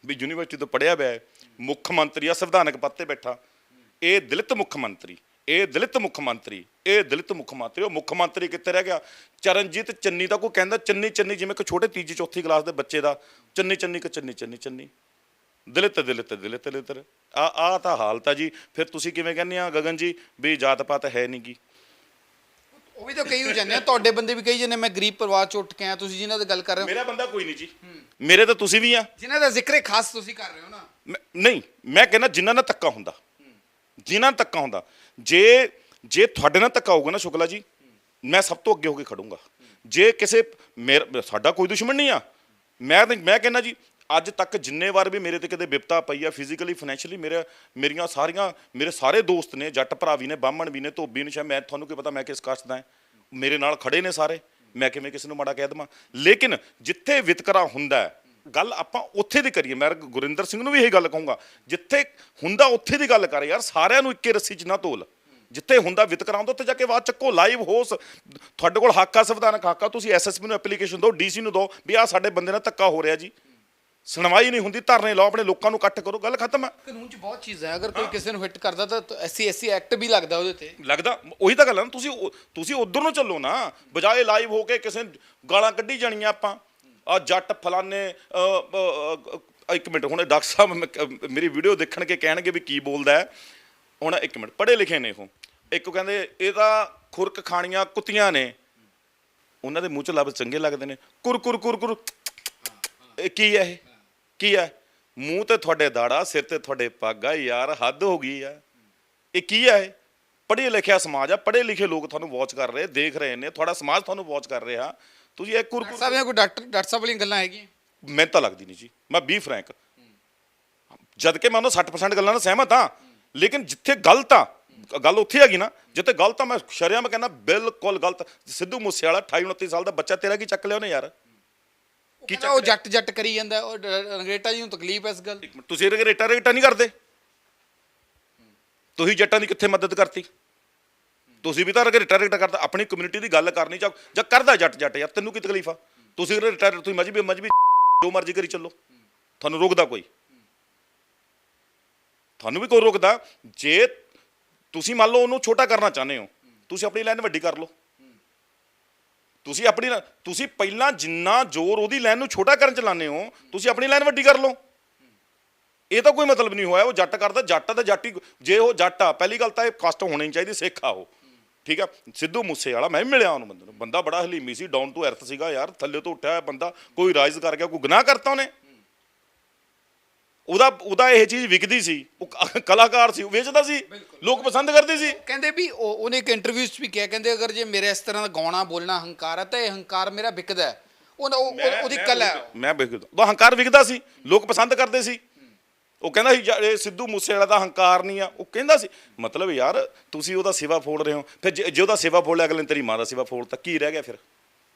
ਵੀ ਯੂਨੀਵਰਸਿਟੀ ਤੋਂ ਪੜ੍ਹਿਆ ਹੋਇਆ, ਮੁੱਖ ਮੰਤਰੀ ਆ, ਸੰਵਿਧਾਨਕ ਪਦ ਤੇ ਬੈਠਾ। ਇਹ ਦਲਿਤ ਮੁੱਖ ਮੰਤਰੀ, ਇਹ ਦਲਿਤ ਮੁੱਖ ਮੰਤਰੀ, ਇਹ ਦਲਿਤ ਮੁੱਖ ਮੰਤਰੀ। ਉਹ ਮੁੱਖ ਮੰਤਰੀ ਕਿੱਥੇ ਰਹਿ ਗਿਆ? ਚਰਨਜੀਤ ਚੰਨੀ ਤਾਂ ਕੋਈ ਕਹਿੰਦਾ ਚੰਨੀ ਜਿਵੇਂ ਇੱਕ ਛੋਟੇ 3-4 ਕਲਾਸ ਦੇ ਬੱਚੇ ਦਾ ਚੰਨੀ ਦਲਿਤ ਆ ਤਾਂ ਹਾਲਤ ਆ ਜੀ। ਫਿਰ ਤੁਸੀਂ ਕਿਵੇਂ ਕਹਿੰਦੇ ਆ ਗਗਨ ਜੀ ਵੀ ਜਾਤ ਪਾਤ ਹੈ ਨਹੀਂ ਗੀ? ਉਹ ਵੀ ਤਾਂ ਕਹੀ ਹੋ ਜਾਂਦੇ ਆ, ਤੁਹਾਡੇ ਬੰਦੇ ਵੀ ਕਹੀ ਜਾਂਦੇ ਮੈਂ ਗਰੀਬ ਪਰਿਵਾਰ ਚੋਂ ਉੱਠ ਕੇ ਆਇਆ, ਤੁਸੀਂ ਜਿਨ੍ਹਾਂ ਦੀ ਗੱਲ ਕਰ ਰਹੇ ਹੋ। ਮੇਰਾ ਬੰਦਾ ਕੋਈ ਨਹੀਂ ਜੀ, ਮੇਰੇ ਤਾਂ ਤੁਸੀਂ ਵੀ ਆ, ਜਿਨ੍ਹਾਂ ਦਾ ਜ਼ਿਕਰ ਖਾਸ ਤੁਸੀਂ ਕਰ ਰਹੇ ਹੋ ਨਾ। ਨਹੀਂ, ਮੈਂ ਕਹਿੰਦਾ ਜਿਨ੍ਹਾਂ ਨਾਲ ਧੱਕਾ ਹੁੰਦਾ, ਜਿਨ੍ਹਾਂ ਨਾਲ ਧੱਕਾ ਹੁੰਦਾ। ਜੇ ਜੇ ਤੁਹਾਡੇ ਨਾਲ ਧੱਕਾ ਹੋਊਗਾ ਨਾ ਸ਼ੁਕਲਾ ਜੀ, ਮੈਂ ਸਭ ਤੋਂ ਅੱਗੇ ਹੋ ਕੇ ਖੜੂੰਗਾ। ਜੇ ਕਿਸੇ ਸਾਡਾ ਕੋਈ ਦੁਸ਼ਮਣ ਨਹੀਂ ਆ। ਮੈਂ ਕਹਿੰਦਾ ਜੀ, ਅੱਜ ਤੱਕ ਜਿੰਨੇ ਵਾਰ ਵੀ ਮੇਰੇ ਤੇ ਕਿਤੇ ਵਿਪਤਾ ਪਈ ਆ, ਫਿਜ਼ੀਕਲੀ ਫਾਈਨੈਂਸ਼ੀਅਲੀ, ਮੇਰੇ ਸਾਰੇ ਦੋਸਤ ਨੇ, ਜੱਟ ਭਰਾ ਵੀ ਨੇ, ਬਾਹਮਣ ਵੀ ਨੇ, ਧੋਬੀ ਨੇ, ਸ਼ਾਇਦ ਮੈਂ ਤੁਹਾਨੂੰ ਕੀ ਪਤਾ ਮੈਂ ਕਿਸ ਕਾਸਟ ਦਾ ਹਾਂ, ਮੇਰੇ ਨਾਲ ਖੜੇ ਨੇ ਸਾਰੇ, ਮੈਂ ਕਿਵੇਂ ਕਿਸੇ ਨੂੰ ਮਾੜਾ ਕਹਿ ਦੇਵਾਂ। ਲੇਕਿਨ ਜਿੱਥੇ ਵਿਤਕਰਾ ਹੁੰਦਾ, ਗੱਲ ਆਪਾਂ ਉੱਥੇ ਦੀ ਕਰੀਏ। ਮੈਂ ਗੁਰਿੰਦਰ ਸਿੰਘ ਨੂੰ ਵੀ ਇਹੀ ਗੱਲ ਕਹੂੰਗਾ, ਜਿੱਥੇ ਹੁੰਦਾ ਉੱਥੇ ਦੀ ਗੱਲ ਕਰ ਯਾਰ, ਸਾਰਿਆਂ ਨੂੰ ਇੱਕੇ ਰੱਸੀ 'ਚ ਨਾ ਤੋਲ। ਜਿੱਥੇ ਹੁੰਦਾ ਵਿਤਕਰਾ ਹੁੰਦਾ ਉੱਥੇ ਜਾ ਕੇ ਆਵਾਜ਼ ਚੱਕੋ, ਲਾਈਵ ਹੋ। ਤੁਹਾਡੇ ਕੋਲ ਹੱਕ ਆ, ਸੰਵਿਧਾਨਕ ਹੱਕ ਆ, ਤੁਸੀਂ ਐਸਐਸਪੀ ਨੂੰ ਐਪਲੀਕੇਸ਼ਨ ਦਿਓ, ਡੀਸੀ ਨੂੰ ਦਿਓ ਵੀ ਆਹ ਸਾਡੇ ਬੰਦੇ ਨਾਲ ਧੱਕਾ ਹੋ ਰਿਹਾ ਜੀ। ਸੁਣਵਾਈ ਨਹੀਂ ਹੁੰਦੀ, ਧਰਨੇ ਲਾਓ, ਆਪਣੇ ਲੋਕਾਂ ਨੂੰ ਇਕੱਠ ਕਰੋ, ਗੱਲ ਖਤਮ ਆ। ਕਾਨੂੰਨ 'ਚ ਬਹੁਤ ਚੀਜ਼ਾਂ ਹੈ, ਅਗਰ ਕੋਈ ਕਿਸੇ ਨੂੰ ਹਿੱਟ ਕਰਦਾ ਤਾਂ ਐਸਸੀ ਐਕਟ ਵੀ ਲੱਗਦਾ ਉਹਦੇ ਤੇ। ਲੱਗਦਾ, ਉਹੀ ਤਾਂ ਗੱਲ ਆ ਨਾ। ਤੁਸੀਂ ਉਧਰ ਨੂੰ ਚੱਲੋ ਨਾ, ਬਜਾਏ ਲਾਈਵ ਹੋ ਕੇ ਕਿਸੇ ਗਾਲਾਂ ਕੱਢੀ ਜਾਣੀਆਂ ਆਪਾਂ। ਆ ਜੱਟ ਫਲਾਨੇ, ਇੱਕ ਮਿੰਟ, ਹੁਣ ਡਾਕਟਰ ਸਾਹਿਬ ਮੇਰੀ ਵੀਡੀਓ ਦੇਖਣ ਕੇ ਕਹਿਣਗੇ ਵੀ ਕੀ ਬੋਲਦਾ ਹੈ। ਹੁਣ ਇੱਕ ਮਿੰਟ, ਪੜ੍ਹੇ ਲਿਖੇ ਨੇ ਉਹ, ਇੱਕ ਕਹਿੰਦੇ ਇਹ ਤਾਂ ਖੁਰਕ ਖਾਣੀਆਂ ਕੁੱਤੀਆਂ ਨੇ, ਉਹਨਾਂ ਦੇ ਮੂੰਹ 'ਚ ਲਫ਼ਜ਼ ਚੰਗੇ ਲੱਗਦੇ ਨੇ, ਕੁਰ ਕੁਰ ਕੁਰ ਕੁਰ। ਇਹ ਕੀ ਹੈ? ਇਹ ਕੀ ਹੈ? ਮੂੰਹ ਤੇ ਤੁਹਾਡੇ ਦਾੜਾ, ਸਿਰ ਤੇ ਤੁਹਾਡੇ ਪੱਗ ਆ ਯਾਰ, ਹੱਦ ਹੋ ਗਈ ਆ। ਇਹ ਕੀ ਹੈ? ਇਹ ਪੜ੍ਹਿਆ ਲਿਖਿਆ ਸਮਾਜ ਆ, ਪੜ੍ਹੇ ਲਿਖੇ ਲੋਕ ਤੁਹਾਨੂੰ ਵਾਚ ਕਰ ਰਹੇ, ਦੇਖ ਰਹੇ ਨੇ, ਤੁਹਾਡਾ ਸਮਾਜ ਤੁਹਾਨੂੰ ਵਾਚ ਕਰ ਰਿਹਾ। ਤੁਸੀਂ ਇਹ ਕੁਰ ਸਾਹਿਬ ਜਾਂ ਕੋਈ ਡਾਕਟਰ ਸਾਹਿਬ ਵਾਲੀਆਂ ਗੱਲਾਂ ਹੈਗੀਆਂ? ਮੈਨੂੰ ਤਾਂ ਲੱਗਦੀ ਨਹੀਂ ਜੀ, ਮੈਂ ਬੀ ਫਰੈਂਕ। ਜਦ ਕਿ ਮੈਂ ਉਹਨਾਂ 60% ਗੱਲਾਂ ਨਾਲ ਸਹਿਮਤ ਹਾਂ, ਲੇਕਿਨ ਜਿੱਥੇ ਗਲਤ ਆ, ਗੱਲ ਉੱਥੇ ਹੈਗੀ ਨਾ ਜਿੱਥੇ ਗਲਤ ਆ। ਮੈਂ ਸ਼ਰੇਆਮ ਕਹਿੰਦਾ ਬਿਲਕੁਲ ਗਲਤ। ਸਿੱਧੂ ਮੂਸੇਵਾਲਾ 28-29 ਸਾਲ ਦਾ ਬੱਚਾ, ਤੇਰਾ ਕੀ ਚੱਕ ਲਿਆ ਉਹਨੇ ਯਾਰ? ਕੀ ਉਹ ਜੱਟ ਕਰੀ ਜਾਂਦਾ, ਉਹ ਰੰਗਰੇਟਾ ਜੀ ਨੂੰ ਤਕਲੀਫ ਇਸ ਗੱਲ। ਤੁਸੀਂ ਰੰਗਰੇਟਾ ਨਹੀਂ ਕਰਦੇ? ਤੁਸੀਂ ਜੱਟਾਂ ਦੀ ਕਿੱਥੇ ਮਦਦ ਕਰਤੀ? ਤੁਸੀਂ ਵੀ ਤਾਂ ਰੰਗਰੇਟਾ ਕਰਦਾ। ਆਪਣੀ ਕਮਿਊਨਿਟੀ ਦੀ ਗੱਲ ਕਰਨੀ ਜਾਂ ਕਰਦਾ ਜੱਟ ਯਾਰ, ਤੈਨੂੰ ਕੀ ਤਕਲੀਫ ਆ? ਤੁਸੀਂ ਤੁਸੀਂ ਮਜਬੀ ਜੋ ਮਰਜ਼ੀ ਕਰੀ ਚੱਲੋ, ਤੁਹਾਨੂੰ ਰੋਕਦਾ ਕੋਈ? ਤੁਹਾਨੂੰ ਵੀ ਕੋਈ ਰੋਕਦਾ? ਜੇ ਤੁਸੀਂ ਮੰਨ ਲਓ ਉਹਨੂੰ ਛੋਟਾ ਕਰਨਾ ਚਾਹੁੰਦੇ ਹੋ, ਤੁਸੀਂ ਆਪਣੀ ਲਾਈਨ ਵੱਡੀ ਕਰ ਲਓ। ਤੁਸੀਂ ਪਹਿਲਾਂ ਜਿੰਨਾ ਜ਼ੋਰ ਉਹਦੀ ਲਾਈਨ ਨੂੰ ਛੋਟਾ ਕਰਨ ਚ ਲਾਉਂਦੇ ਹੋ, ਤੁਸੀਂ ਆਪਣੀ ਲਾਈਨ ਵੱਡੀ ਕਰ ਲਓ। ਇਹ ਤਾਂ ਕੋਈ ਮਤਲਬ ਨਹੀਂ ਹੋਇਆ। ਉਹ ਜੱਟ ਕਰਦਾ, ਜੱਟ ਤਾਂ ਜੱਟ ਹੀ। ਜੇ ਉਹ ਜੱਟ ਆ, ਪਹਿਲੀ ਗੱਲ ਤਾਂ ਇਹ ਕਾਸਟ ਹੋਣੀ ਚਾਹੀਦੀ, ਸਿੱਖ ਆ ਉਹ, ਠੀਕ ਆ। ਸਿੱਧੂ ਮੂਸੇਵਾਲਾ, ਮੈਂ ਵੀ ਮਿਲਿਆ ਉਹਨੂੰ, ਬੰਦੇ ਨੂੰ, ਬੰਦਾ ਬੜਾ ਹਲੀਮੀ ਸੀ, ਡਾਊਨ ਟੂ ਅਰਥ ਸੀਗਾ ਯਾਰ, ਥੱਲੇ ਤੋਂ ਉੱਠਿਆ ਹੋਇਆ ਬੰਦਾ। ਕੋਈ ਰਾਈਜ਼ ਕਰ ਗਿਆ, ਕੋਈ ਗੁਨਾਹ ਕਰਤਾ ਉਹਨੇ? ਉਹਦਾ ਇਹ ਚੀਜ਼ ਵਿਕਦੀ ਸੀ, ਉਹ ਕਲਾਕਾਰ ਸੀ, ਉਹ ਵੇਚਦਾ ਸੀ, ਲੋਕ ਪਸੰਦ ਕਰਦੇ ਸੀ। ਕਹਿੰਦੇ ਵੀ ਉਹਨੇ ਇੱਕ ਇੰਟਰਵਿਊ 'ਚ ਵੀ ਕਿਹਾ, ਕਹਿੰਦੇ ਅਗਰ ਜੇ ਮੇਰੇ ਇਸ ਤਰ੍ਹਾਂ ਦਾ ਗਾਉਣਾ ਬੋਲਣਾ ਹੰਕਾਰ ਹੈ ਤਾਂ ਇਹ ਹੰਕਾਰ ਮੇਰਾ ਵਿਕਦਾ ਹੈ। ਉਹਦੀ ਕਲਾ ਹੈ। ਮੈਂ ਵਿਕਦਾ, ਉਹ ਹੰਕਾਰ ਵਿਕਦਾ ਸੀ, ਲੋਕ ਪਸੰਦ ਕਰਦੇ ਸੀ। ਉਹ ਕਹਿੰਦਾ ਸੀ ਇਹ ਸਿੱਧੂ ਮੂਸੇਵਾਲਾ ਦਾ ਹੰਕਾਰ ਨਹੀਂ ਆ, ਉਹ ਕਹਿੰਦਾ ਸੀ। ਮਤਲਬ ਯਾਰ ਤੁਸੀਂ ਉਹਦਾ ਸੇਵਾ ਫੋੜ ਰਹੇ ਹੋ, ਫਿਰ ਜੇ ਉਹਦਾ ਸੇਵਾ ਫੋੜ ਲਿਆ, ਅਗਲੇ ਨੇ ਤੇਰੀ ਮਾਂ ਦਾ ਸੇਵਾ ਫੋੜ, ਤਾਂ ਕੀ ਰਹਿ ਗਿਆ? ਫਿਰ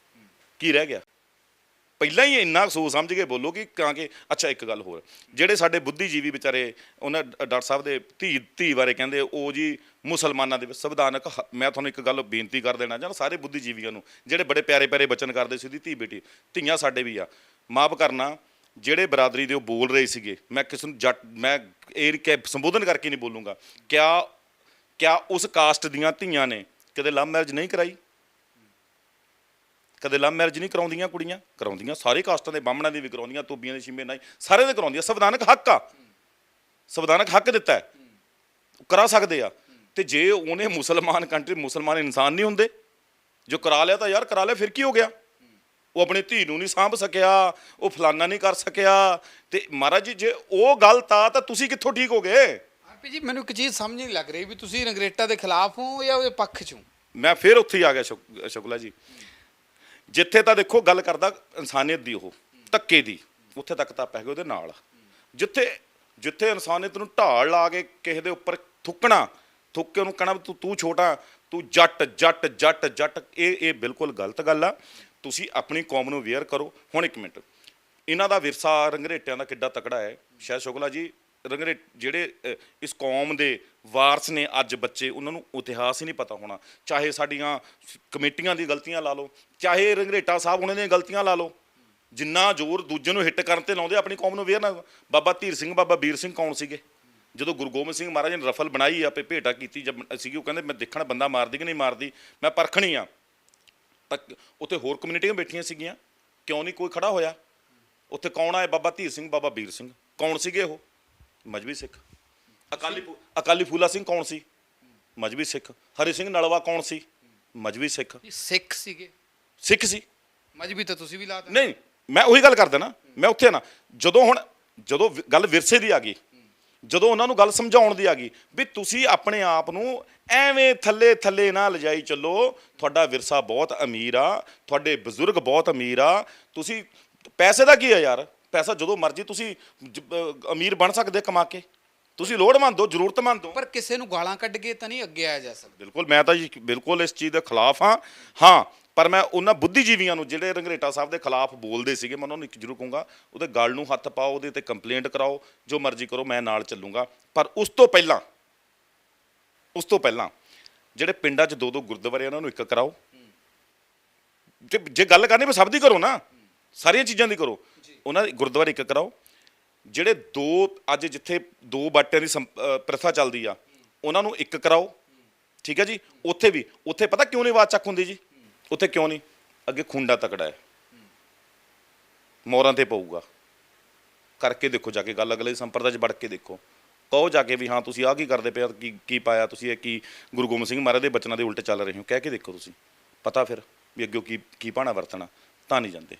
ਕੀ ਰਹਿ ਗਿਆ? ਪਹਿਲਾਂ ਹੀ ਇੰਨਾ ਸੋਚ ਸਮਝ ਕੇ ਬੋਲੋ ਕਿ ਅੱਛਾ ਇੱਕ ਗੱਲ ਹੋਰ, ਜਿਹੜੇ ਸਾਡੇ ਬੁੱਧੀਜੀਵੀ ਵਿਚਾਰੇ, ਉਹਨਾਂ ਡਾਕਟਰ ਸਾਹਿਬ ਦੇ ਧੀ ਬਾਰੇ ਕਹਿੰਦੇ ਉਹ ਜੀ ਮੁਸਲਮਾਨਾਂ ਦੇ ਸੰਵਿਧਾਨਕ। ਮੈਂ ਤੁਹਾਨੂੰ ਇੱਕ ਗੱਲ ਬੇਨਤੀ ਕਰ ਦੇਣਾ ਚਾਹੁੰਦਾ ਸਾਰੇ ਬੁੱਧੀਜੀਵੀਆਂ ਨੂੰ, ਜਿਹੜੇ ਬੜੇ ਪਿਆਰੇ ਬਚਨ ਕਰਦੇ ਸੀ, ਉਹਦੀ ਧੀ ਬੇਟੀ, ਧੀਆਂ ਸਾਡੇ ਵੀ ਆ, ਮਾਫ ਕਰਨਾ ਜਿਹੜੇ ਬਰਾਦਰੀ ਦੇ ਉਹ ਬੋਲ ਰਹੇ ਸੀਗੇ। ਮੈਂ ਕਿਸੇ ਨੂੰ ਜੱਟ, ਮੈਂ ਇਹ ਸੰਬੋਧਨ ਕਰਕੇ ਨਹੀਂ ਬੋਲੂੰਗਾ। ਕਿਆ ਉਸ ਕਾਸਟ ਦੀਆਂ ਧੀਆਂ ਨੇ ਕਦੇ ਲਵ ਮੈਰਿਜ ਨਹੀਂ ਕਰਾਈ? ਕਦੇ ਲਵ ਮੈਰਿਜ ਨਹੀਂ ਕਰਾਉਂਦੀਆਂ ਕੁੜੀਆਂ? ਕਰਾਉਂਦੀਆਂ, ਸਾਰੇ ਕਾਸਟਾਂ ਦੇ, ਬਾਹਮਣਾਂ ਦੀ ਵੀ ਕਰਾਉਂਦੀਆਂ, ਧੋਬੀਆਂ ਦੇ, ਛਿੰਬੇ ਨਹੀਂ, ਸਾਰੇ ਦੇ ਕਰਾਉਂਦੀਆਂ। ਸੰਵਿਧਾਨਕ ਹੱਕ ਆ, ਸੰਵਿਧਾਨਕ ਹੱਕ ਦਿੱਤਾ ਹੈ, ਕਰਾ ਸਕਦੇ ਆ। ਤੇ ਜੇ ਉਹਨੇ ਮੁਸਲਮਾਨ ਕੰਟਰੀ, ਮੁਸਲਮਾਨ ਇਨਸਾਨ ਨਹੀਂ ਹੁੰਦੇ? ਜੋ ਕਰਾ ਲਿਆ ਤਾਂ ਯਾਰ ਕਰਾ ਲਿਆ, ਫਿਰ ਕੀ ਹੋ ਗਿਆ? ਉਹ ਆਪਣੀ ਧੀ ਨੂੰ ਨਹੀਂ ਸਾਂਭ ਸਕਿਆ, ਉਹ ਫਲਾਨਾ ਨਹੀਂ ਕਰ ਸਕਿਆ। ਤੇ ਮਹਾਰਾਜ ਜੀ, ਜੇ ਉਹ ਗਲਤ ਆ ਤਾਂ ਤੁਸੀਂ ਕਿੱਥੋਂ ਠੀਕ ਹੋ ਗਏ? ਆਰਪੀ ਜੀ, ਮੈਨੂੰ ਇੱਕ ਚੀਜ਼ ਸਮਝ ਨਹੀਂ ਲੱਗ ਰਹੀ ਵੀ ਤੁਸੀਂ ਰੰਗਰੇਟਾ ਦੇ ਖਿਲਾਫ ਹੋ ਜਾਂ ਉਹਦੇ ਪੱਖ 'ਚ ਹੋ? ਮੈਂ ਫਿਰ ਉੱਥੇ ਹੀ ਆ ਗਿਆ ਸ਼ੁਕਲਾ ਜੀ, ਜਿੱਥੇ ਤਾਂ ਦੇਖੋ ਗੱਲ ਕਰਦਾ ਇਨਸਾਨੀਅਤ ਦੀ, ਉਹ ਧੱਕੇ ਦੀ, ਉੱਥੇ ਤੱਕ ਤਾਂ ਪੈ ਗਏ ਉਹਦੇ ਨਾਲ। ਜਿੱਥੇ ਇਨਸਾਨੀਅਤ ਨੂੰ ਢਾਲ ਲਾ ਕੇ ਕਿਸੇ ਦੇ ਉੱਪਰ ਥੁੱਕ ਕੇ ਉਹਨੂੰ ਕਹਿਣਾ ਤੂੰ ਛੋਟਾ, ਤੂੰ ਜੱਟ, ਇਹ ਬਿਲਕੁਲ ਗਲਤ ਗੱਲ ਆ। ਤੁਸੀਂ ਆਪਣੀ ਕੌਮ ਨੂੰ ਅਵੇਅਰ ਕਰੋ। ਹੁਣ ਇੱਕ ਮਿੰਟ, ਇਹਨਾਂ ਦਾ ਵਿਰਸਾ ਰੰਗਰੇਟਿਆਂ ਦਾ ਕਿੱਡਾ ਤਕੜਾ ਹੈ। ਸ਼ਾਇਦ ਸ਼ੁਕਲਾ ਜੀ, ਜਿਹੜੇ ਇਸ ਕੌਮ ਦੇ ਵਾਰਸ ਨੇ ਅੱਜ ਬੱਚੇ, ਉਹਨਾਂ ਨੂੰ ਇਤਿਹਾਸ ਹੀ ਨਹੀਂ ਪਤਾ ਹੋਣਾ। ਚਾਹੇ ਸਾਡੀਆਂ ਕਮੇਟੀਆਂ ਦੀ ਗਲਤੀਆਂ ਲਾ ਲਓ, ਚਾਹੇ ਰੰਗਰੇਟਾ ਸਾਹਿਬ ਉਹਨਾਂ ਦੀਆਂ ਗਲਤੀਆਂ ਲਾ ਲਓ, ਜਿੰਨਾ ਜ਼ੋਰ ਦੂਜੇ ਨੂੰ ਹਿੱਟ ਕਰਨ ਤੇ ਲਾਉਂਦੇ, ਆਪਣੀ ਕੌਮ ਨੂੰ ਅਵੇਅਰ ਨਾ। ਬਾਬਾ ਧੀਰ ਸਿੰਘ, ਬਾਬਾ ਵੀਰ ਸਿੰਘ ਕੌਣ ਸੀਗੇ? ਜਦੋਂ ਗੁਰੂ ਗੋਬਿੰਦ ਸਿੰਘ ਮਹਾਰਾਜ ਨੇ ਰਫਲ ਬਣਾਈ, ਆਪੇ ਭੇਟਾ ਕੀਤੀ ਸੀਗੀ, ਉਹ ਕਹਿੰਦੇ ਮੈਂ ਦੇਖਣਾ ਬੰਦਾ ਮਾਰਦੀ ਕਿ ਨਹੀਂ ਮਾਰਦੀ, ਮੈਂ ਪਰਖਣੀ ਆ। ਤਾਂ ਉੱਥੇ ਹੋਰ ਕਮਿਊਨਿਟੀਆਂ ਬੈਠੀਆਂ ਸੀਗੀਆਂ, ਕਿਉਂ ਨਹੀਂ ਕੋਈ ਖੜਾ ਹੋਇਆ? ਉੱਥੇ ਕੌਣ ਆਏ? ਬਾਬਾ ਧੀਰ ਸਿੰਘ, ਬਾਬਾ ਵੀਰ ਸਿੰਘ ਕੌਣ ਸੀਗੇ? ਉਹ ਮਜ਼੍ਹਬੀ ਸਿੱਖ। ਅਕਾਲੀ ਫੂਲਾ ਸਿੰਘ ਕੌਣ ਸੀ? ਮਜ਼੍ਹਬੀ ਸਿੱਖ। ਹਰੀ ਸਿੰਘ ਨਲਵਾ ਕੌਣ ਸੀ? ਮਜ਼੍ਹਬੀ ਸਿੱਖ। ਸਿੱਖ ਸੀਗੇ? ਸਿੱਖ ਸੀ। ਮਜ਼੍ਹਬੀ ਤਾਂ ਤੁਸੀਂ ਵੀ ਲਾ ਨਹੀਂ, ਮੈਂ ਉਹੀ ਗੱਲ ਕਰਦਾ ਨਾ, ਮੈਂ ਉੱਥੇ ਨਾ, ਜਦੋਂ ਗੱਲ ਵਿਰਸੇ ਦੀ ਆ ਗਈ, ਜਦੋਂ ਉਹਨਾਂ ਨੂੰ ਗੱਲ ਸਮਝਾਉਣ ਦੀ ਆ ਗਈ ਵੀ ਤੁਸੀਂ ਆਪਣੇ ਆਪ ਨੂੰ ਐਵੇਂ ਥੱਲੇ ਥੱਲੇ ਨਾ ਲਿਜਾਈ ਚੱਲੋ, ਤੁਹਾਡਾ ਵਿਰਸਾ ਬਹੁਤ ਅਮੀਰ ਆ, ਤੁਹਾਡੇ ਬਜ਼ੁਰਗ ਬਹੁਤ ਅਮੀਰ ਆ, ਤੁਸੀਂ ਪੈਸੇ ਦਾ ਕੀ ਆ ਯਾਰ, ਪੈਸਾ ਜਦੋਂ ਮਰਜ਼ੀ ਤੁਸੀਂ ਅਮੀਰ ਬਣ ਸਕਦੇ ਕਮਾ ਕੇ, ਤੁਸੀਂ ਲੋੜਵੰਦ ਹੋ, ਜ਼ਰੂਰਤਮੰਦ ਹੋ। ਪਰ ਕਿਸੇ ਨੂੰ ਗਾਲਾਂ ਕੱਢ ਕੇ ਤਾਂ ਨਹੀਂ ਅੱਗੇ ਆਇਆ ਜਾ ਸਕਦਾ। ਬਿਲਕੁਲ, ਮੈਂ ਤਾਂ ਜੀ ਬਿਲਕੁਲ ਇਸ ਚੀਜ਼ ਦੇ ਖਿਲਾਫ ਹਾਂ, ਪਰ ਮੈਂ ਉਹਨਾਂ ਬੁੱਧੀਜੀਵੀਆਂ ਨੂੰ ਜਿਹੜੇ ਰੰਘਰੇਟਾ ਸਾਹਿਬ ਦੇ ਖਿਲਾਫ ਬੋਲਦੇ ਸੀਗੇ, ਮੈਂ ਉਹਨਾਂ ਨੂੰ ਇੱਕ ਜ਼ਰੂਰ ਕਹੂੰਗਾ, ਉਹਦੇ ਗਲ ਨੂੰ ਹੱਥ ਪਾਓ, ਉਹਦੇ ਤੇ ਕੰਪਲੇਂਟ ਕਰਾਓ, ਜੋ ਮਰਜ਼ੀ ਕਰੋ, ਮੈਂ ਨਾਲ ਚੱਲੂੰਗਾ। ਪਰ ਉਸ ਤੋਂ ਪਹਿਲਾਂ ਜਿਹੜੇ ਪਿੰਡਾਂ 'ਚ 2-2 ਗੁਰਦੁਆਰੇ ਉਹਨਾਂ ਨੂੰ ਇੱਕ ਕਰਾਓ। ਜੇ ਗੱਲ ਕਰਨੀ, ਸਭ ਦੀ ਕਰੋ ਨਾ, ਸਾਰੀਆਂ ਚੀਜ਼ਾਂ ਦੀ ਕਰੋ। ਉਹਨਾਂ ਦੇ ਗੁਰਦੁਆਰੇ ਇੱਕ ਕਰਾਓ। ਜਿਹੜੇ 2 ਅੱਜ ਜਿੱਥੇ 2 ਬਾਟਿਆਂ ਦੀ ਪ੍ਰਥਾ ਚੱਲਦੀ ਆ, ਉਹਨਾਂ ਨੂੰ ਇੱਕ ਕਰਾਓ। ਠੀਕ ਹੈ ਜੀ। ਉੱਥੇ ਪਤਾ ਕਿਉਂ ਨਹੀਂ ਆਵਾਜ਼ ਚੱਕ ਹੁੰਦੀ ਜੀ? ਉੱਥੇ ਕਿਉਂ ਨਹੀਂ? ਅੱਗੇ ਖੁੰਡਾ ਤਕੜਾ ਹੈ, ਮੋਹਰਾਂ ਤੇ ਪਊਗਾ। ਕਰਕੇ ਦੇਖੋ ਜਾ ਕੇ ਗੱਲ, ਅਗਲੇ ਸੰਪਰਦਾ 'ਚ ਵੜ ਕੇ ਦੇਖੋ, ਕਹੋ ਜਾ ਕੇ ਵੀ ਹਾਂ ਤੁਸੀਂ ਆਹ ਕੀ ਕਰਦੇ ਪਏ, ਕੀ ਪਾਇਆ ਤੁਸੀਂ, ਇਹ ਕੀ ਗੁਰੂ ਗੋਬਿੰਦ ਸਿੰਘ ਮਹਾਰਾਜ ਦੇ ਬਚਨਾਂ ਦੇ ਉਲਟ ਚੱਲ ਰਹੇ ਹੋ, ਕਹਿ ਕੇ ਦੇਖੋ ਤੁਸੀਂ, ਪਤਾ ਫਿਰ ਵੀ ਅੱਗੇ ਕੀ ਭਾਣਾ ਵਰਤਣਾ। ਤਾਂ ਨਹੀਂ ਜਾਂਦੇ।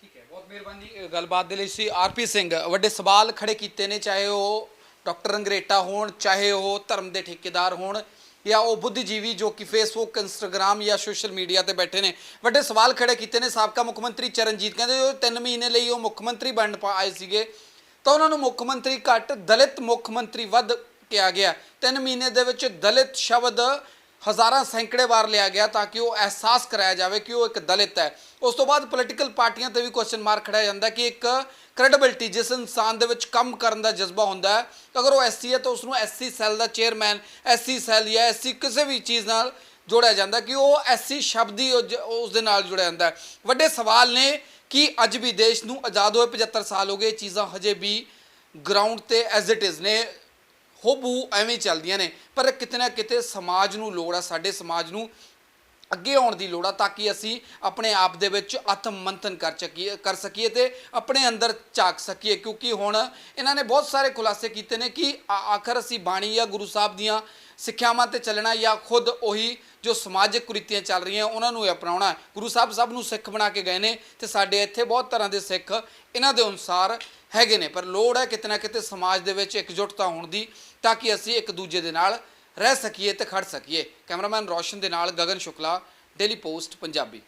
ਠੀਕ ਹੈ, ਬਹੁਤ ਮਿਹਰਬਾਨੀ ਗੱਲਬਾਤ ਦੇ ਲਈ। ਸੀ ਆਰਪੀ ਸਿੰਘ ਵੱਡੇ ਸਵਾਲ ਖੜੇ ਕੀਤੇ ਨੇ, ਚਾਹੇ ਉਹ ਡਾਕਟਰ ਰੰਘਰੇਟਾ ਹੋਣ, ਚਾਹੇ ਉਹ ਧਰਮ ਦੇ ਠੇਕੇਦਾਰ ਹੋਣ, ਜਾਂ ਉਹ ਬੁੱਧੀਜੀਵੀ ਜੋ ਕਿ ਫੇਸਬੁੱਕ, ਇੰਸਟਾਗ੍ਰਾਮ ਜਾਂ ਸੋਸ਼ਲ ਮੀਡੀਆ ਤੇ ਬੈਠੇ ਨੇ। ਵੱਡੇ ਸਵਾਲ ਖੜੇ ਕੀਤੇ ਨੇ। ਸਾਬਕਾ ਮੁੱਖ ਮੰਤਰੀ ਚਰਨਜੀਤ ਕਹਿੰਦੇ ਉਹ 3 ਮਹੀਨੇ ਲਈ ਉਹ ਮੁੱਖ ਮੰਤਰੀ ਬਣਨ ਆਏ ਸੀਗੇ, ਤਾਂ ਉਹਨਾਂ ਨੂੰ ਮੁੱਖ ਮੰਤਰੀ ਘੱਟ, ਦਲਿਤ ਮੁੱਖ ਮੰਤਰੀ ਵੱਧ ਕਿਹਾ ਗਿਆ। 3 ਮਹੀਨੇ ਦੇ ਵਿੱਚ ਦਲਿਤ ਸ਼ਬਦ ਹਜ਼ਾਰਾਂ ਸੈਂਕੜੇ ਵਾਰ ਲਿਆ ਗਿਆ ਤਾਂ ਕਿ ਉਹ ਅਹਿਸਾਸ ਕਰਾਇਆ ਜਾਵੇ ਕਿ ਉਹ ਇੱਕ ਦਲਿਤ ਹੈ। ਉਸ ਤੋਂ ਬਾਅਦ ਪੋਲੀਟੀਕਲ ਪਾਰਟੀਆਂ ਤੇ ਵੀ ਕੁਐਸਚਨ ਮਾਰਕ ਖੜਿਆ ਜਾਂਦਾ ਕਿ ਇੱਕ ਕ੍ਰੈਡੀਬਿਲਿਟੀ, ਜਿਸ ਇਨਸਾਨ ਦੇ ਵਿੱਚ ਕੰਮ ਕਰਨ ਦਾ ਜਜ਼ਬਾ ਹੁੰਦਾ ਹੈ, ਅਗਰ ਉਹ ਐਸਸੀ ਹੈ ਤਾਂ ਉਸ ਨੂੰ ਐਸਸੀ ਸੈੱਲ ਦਾ ਚੇਅਰਮੈਨ, ਐਸਸੀ ਸੈੱਲ ਜਾਂ ਐਸਸੀ ਕਿਸੇ ਵੀ ਚੀਜ਼ ਨਾਲ ਜੋੜਿਆ ਜਾਂਦਾ ਕਿ ਉਹ ਐਸਸੀ ਸ਼ਬਦ ਹੀ ਉਸ ਦੇ ਨਾਲ ਜੁੜਿਆ ਜਾਂਦਾ ਹੈ। ਵੱਡੇ ਸਵਾਲ ਨੇ ਕਿ ਅੱਜ ਵੀ ਦੇਸ਼ ਨੂੰ ਆਜ਼ਾਦ ਹੋਏ 75 ਸਾਲ ਹੋ ਗਏ, ਚੀਜ਼ਾਂ ਹਜੇ ਵੀ ਗਰਾਊਂਡ ਤੇ ਐਜ਼ ਇਟ ਇਜ਼ ਨੇ, ਹੋਬੂ ਐਵੇਂ ਚੱਲਦੀਆਂ ਨੇ। ਪਰ ਕਿਤੇ ਨਾ ਕਿਤੇ ਸਮਾਜ ਨੂੰ ਲੋੜ ਆ, ਸਾਡੇ ਸਮਾਜ ਨੂੰ ਅੱਗੇ ਆਉਣ ਦੀ ਲੋੜ ਆ, ਤਾਂ ਕਿ ਅਸੀਂ ਆਪਣੇ ਆਪ ਦੇ ਵਿੱਚ ਆਤਮ ਮੰਥਨ ਕਰ ਸਕੀਏ ਤੇ ਆਪਣੇ ਅੰਦਰ ਝਾਕ ਸਕੀਏ। ਕਿਉਂਕਿ ਹੁਣ ਇਹਨਾਂ ਨੇ ਬਹੁਤ ਸਾਰੇ ਖੁਲਾਸੇ ਕੀਤੇ ਨੇ ਕਿ ਆਖਰ ਅਸੀਂ ਬਾਣੀ ਜਾਂ ਗੁਰੂ ਸਾਹਿਬ ਦੀਆਂ ਸਿੱਖਿਆਵਾਂ ਤੇ ਚੱਲਣਾ ਜਾਂ ਖੁਦ ਉਹੀ ਜੋ ਸਮਾਜਿਕ ਕੁਰੀਤੀਆਂ ਚੱਲ ਰਹੀਆਂ ਉਹਨਾਂ ਨੂੰ ਅਪਣਾਉਣਾ। ਗੁਰੂ ਸਾਹਿਬ ਸਭ ਨੂੰ ਸਿੱਖ ਬਣਾ ਕੇ ਗਏ ਨੇ ਤੇ ਸਾਡੇ ਇੱਥੇ ਬਹੁਤ ਤਰ੍ਹਾਂ ਦੇ ਸਿੱਖ ਇਹਨਾਂ ਦੇ ਅਨੁਸਾਰ ਹੈਗੇ ਨੇ। ਪਰ ਲੋੜ ਹੈ ਕਿਤੇ ਨਾ ਕਿਤੇ ਸਮਾਜ ਦੇ ਵਿੱਚ ਇਕਜੁੱਟਤਾ ਹੋਣ ਦੀ, ਤਾਂ ਕਿ ਅਸੀਂ ਇੱਕ ਦੂਜੇ ਦੇ ਨਾਲ ਰਹਿ ਸਕੀਏ ਤੇ ਖੜ ਸਕੀਏ। ਕੈਮਰਾਮੈਨ ਰੋਸ਼ਨ ਦੇ ਨਾਲ ਗਗਨ ਸ਼ੁਕਲਾ, ਡੇਲੀ ਪੋਸਟ ਪੰਜਾਬੀ।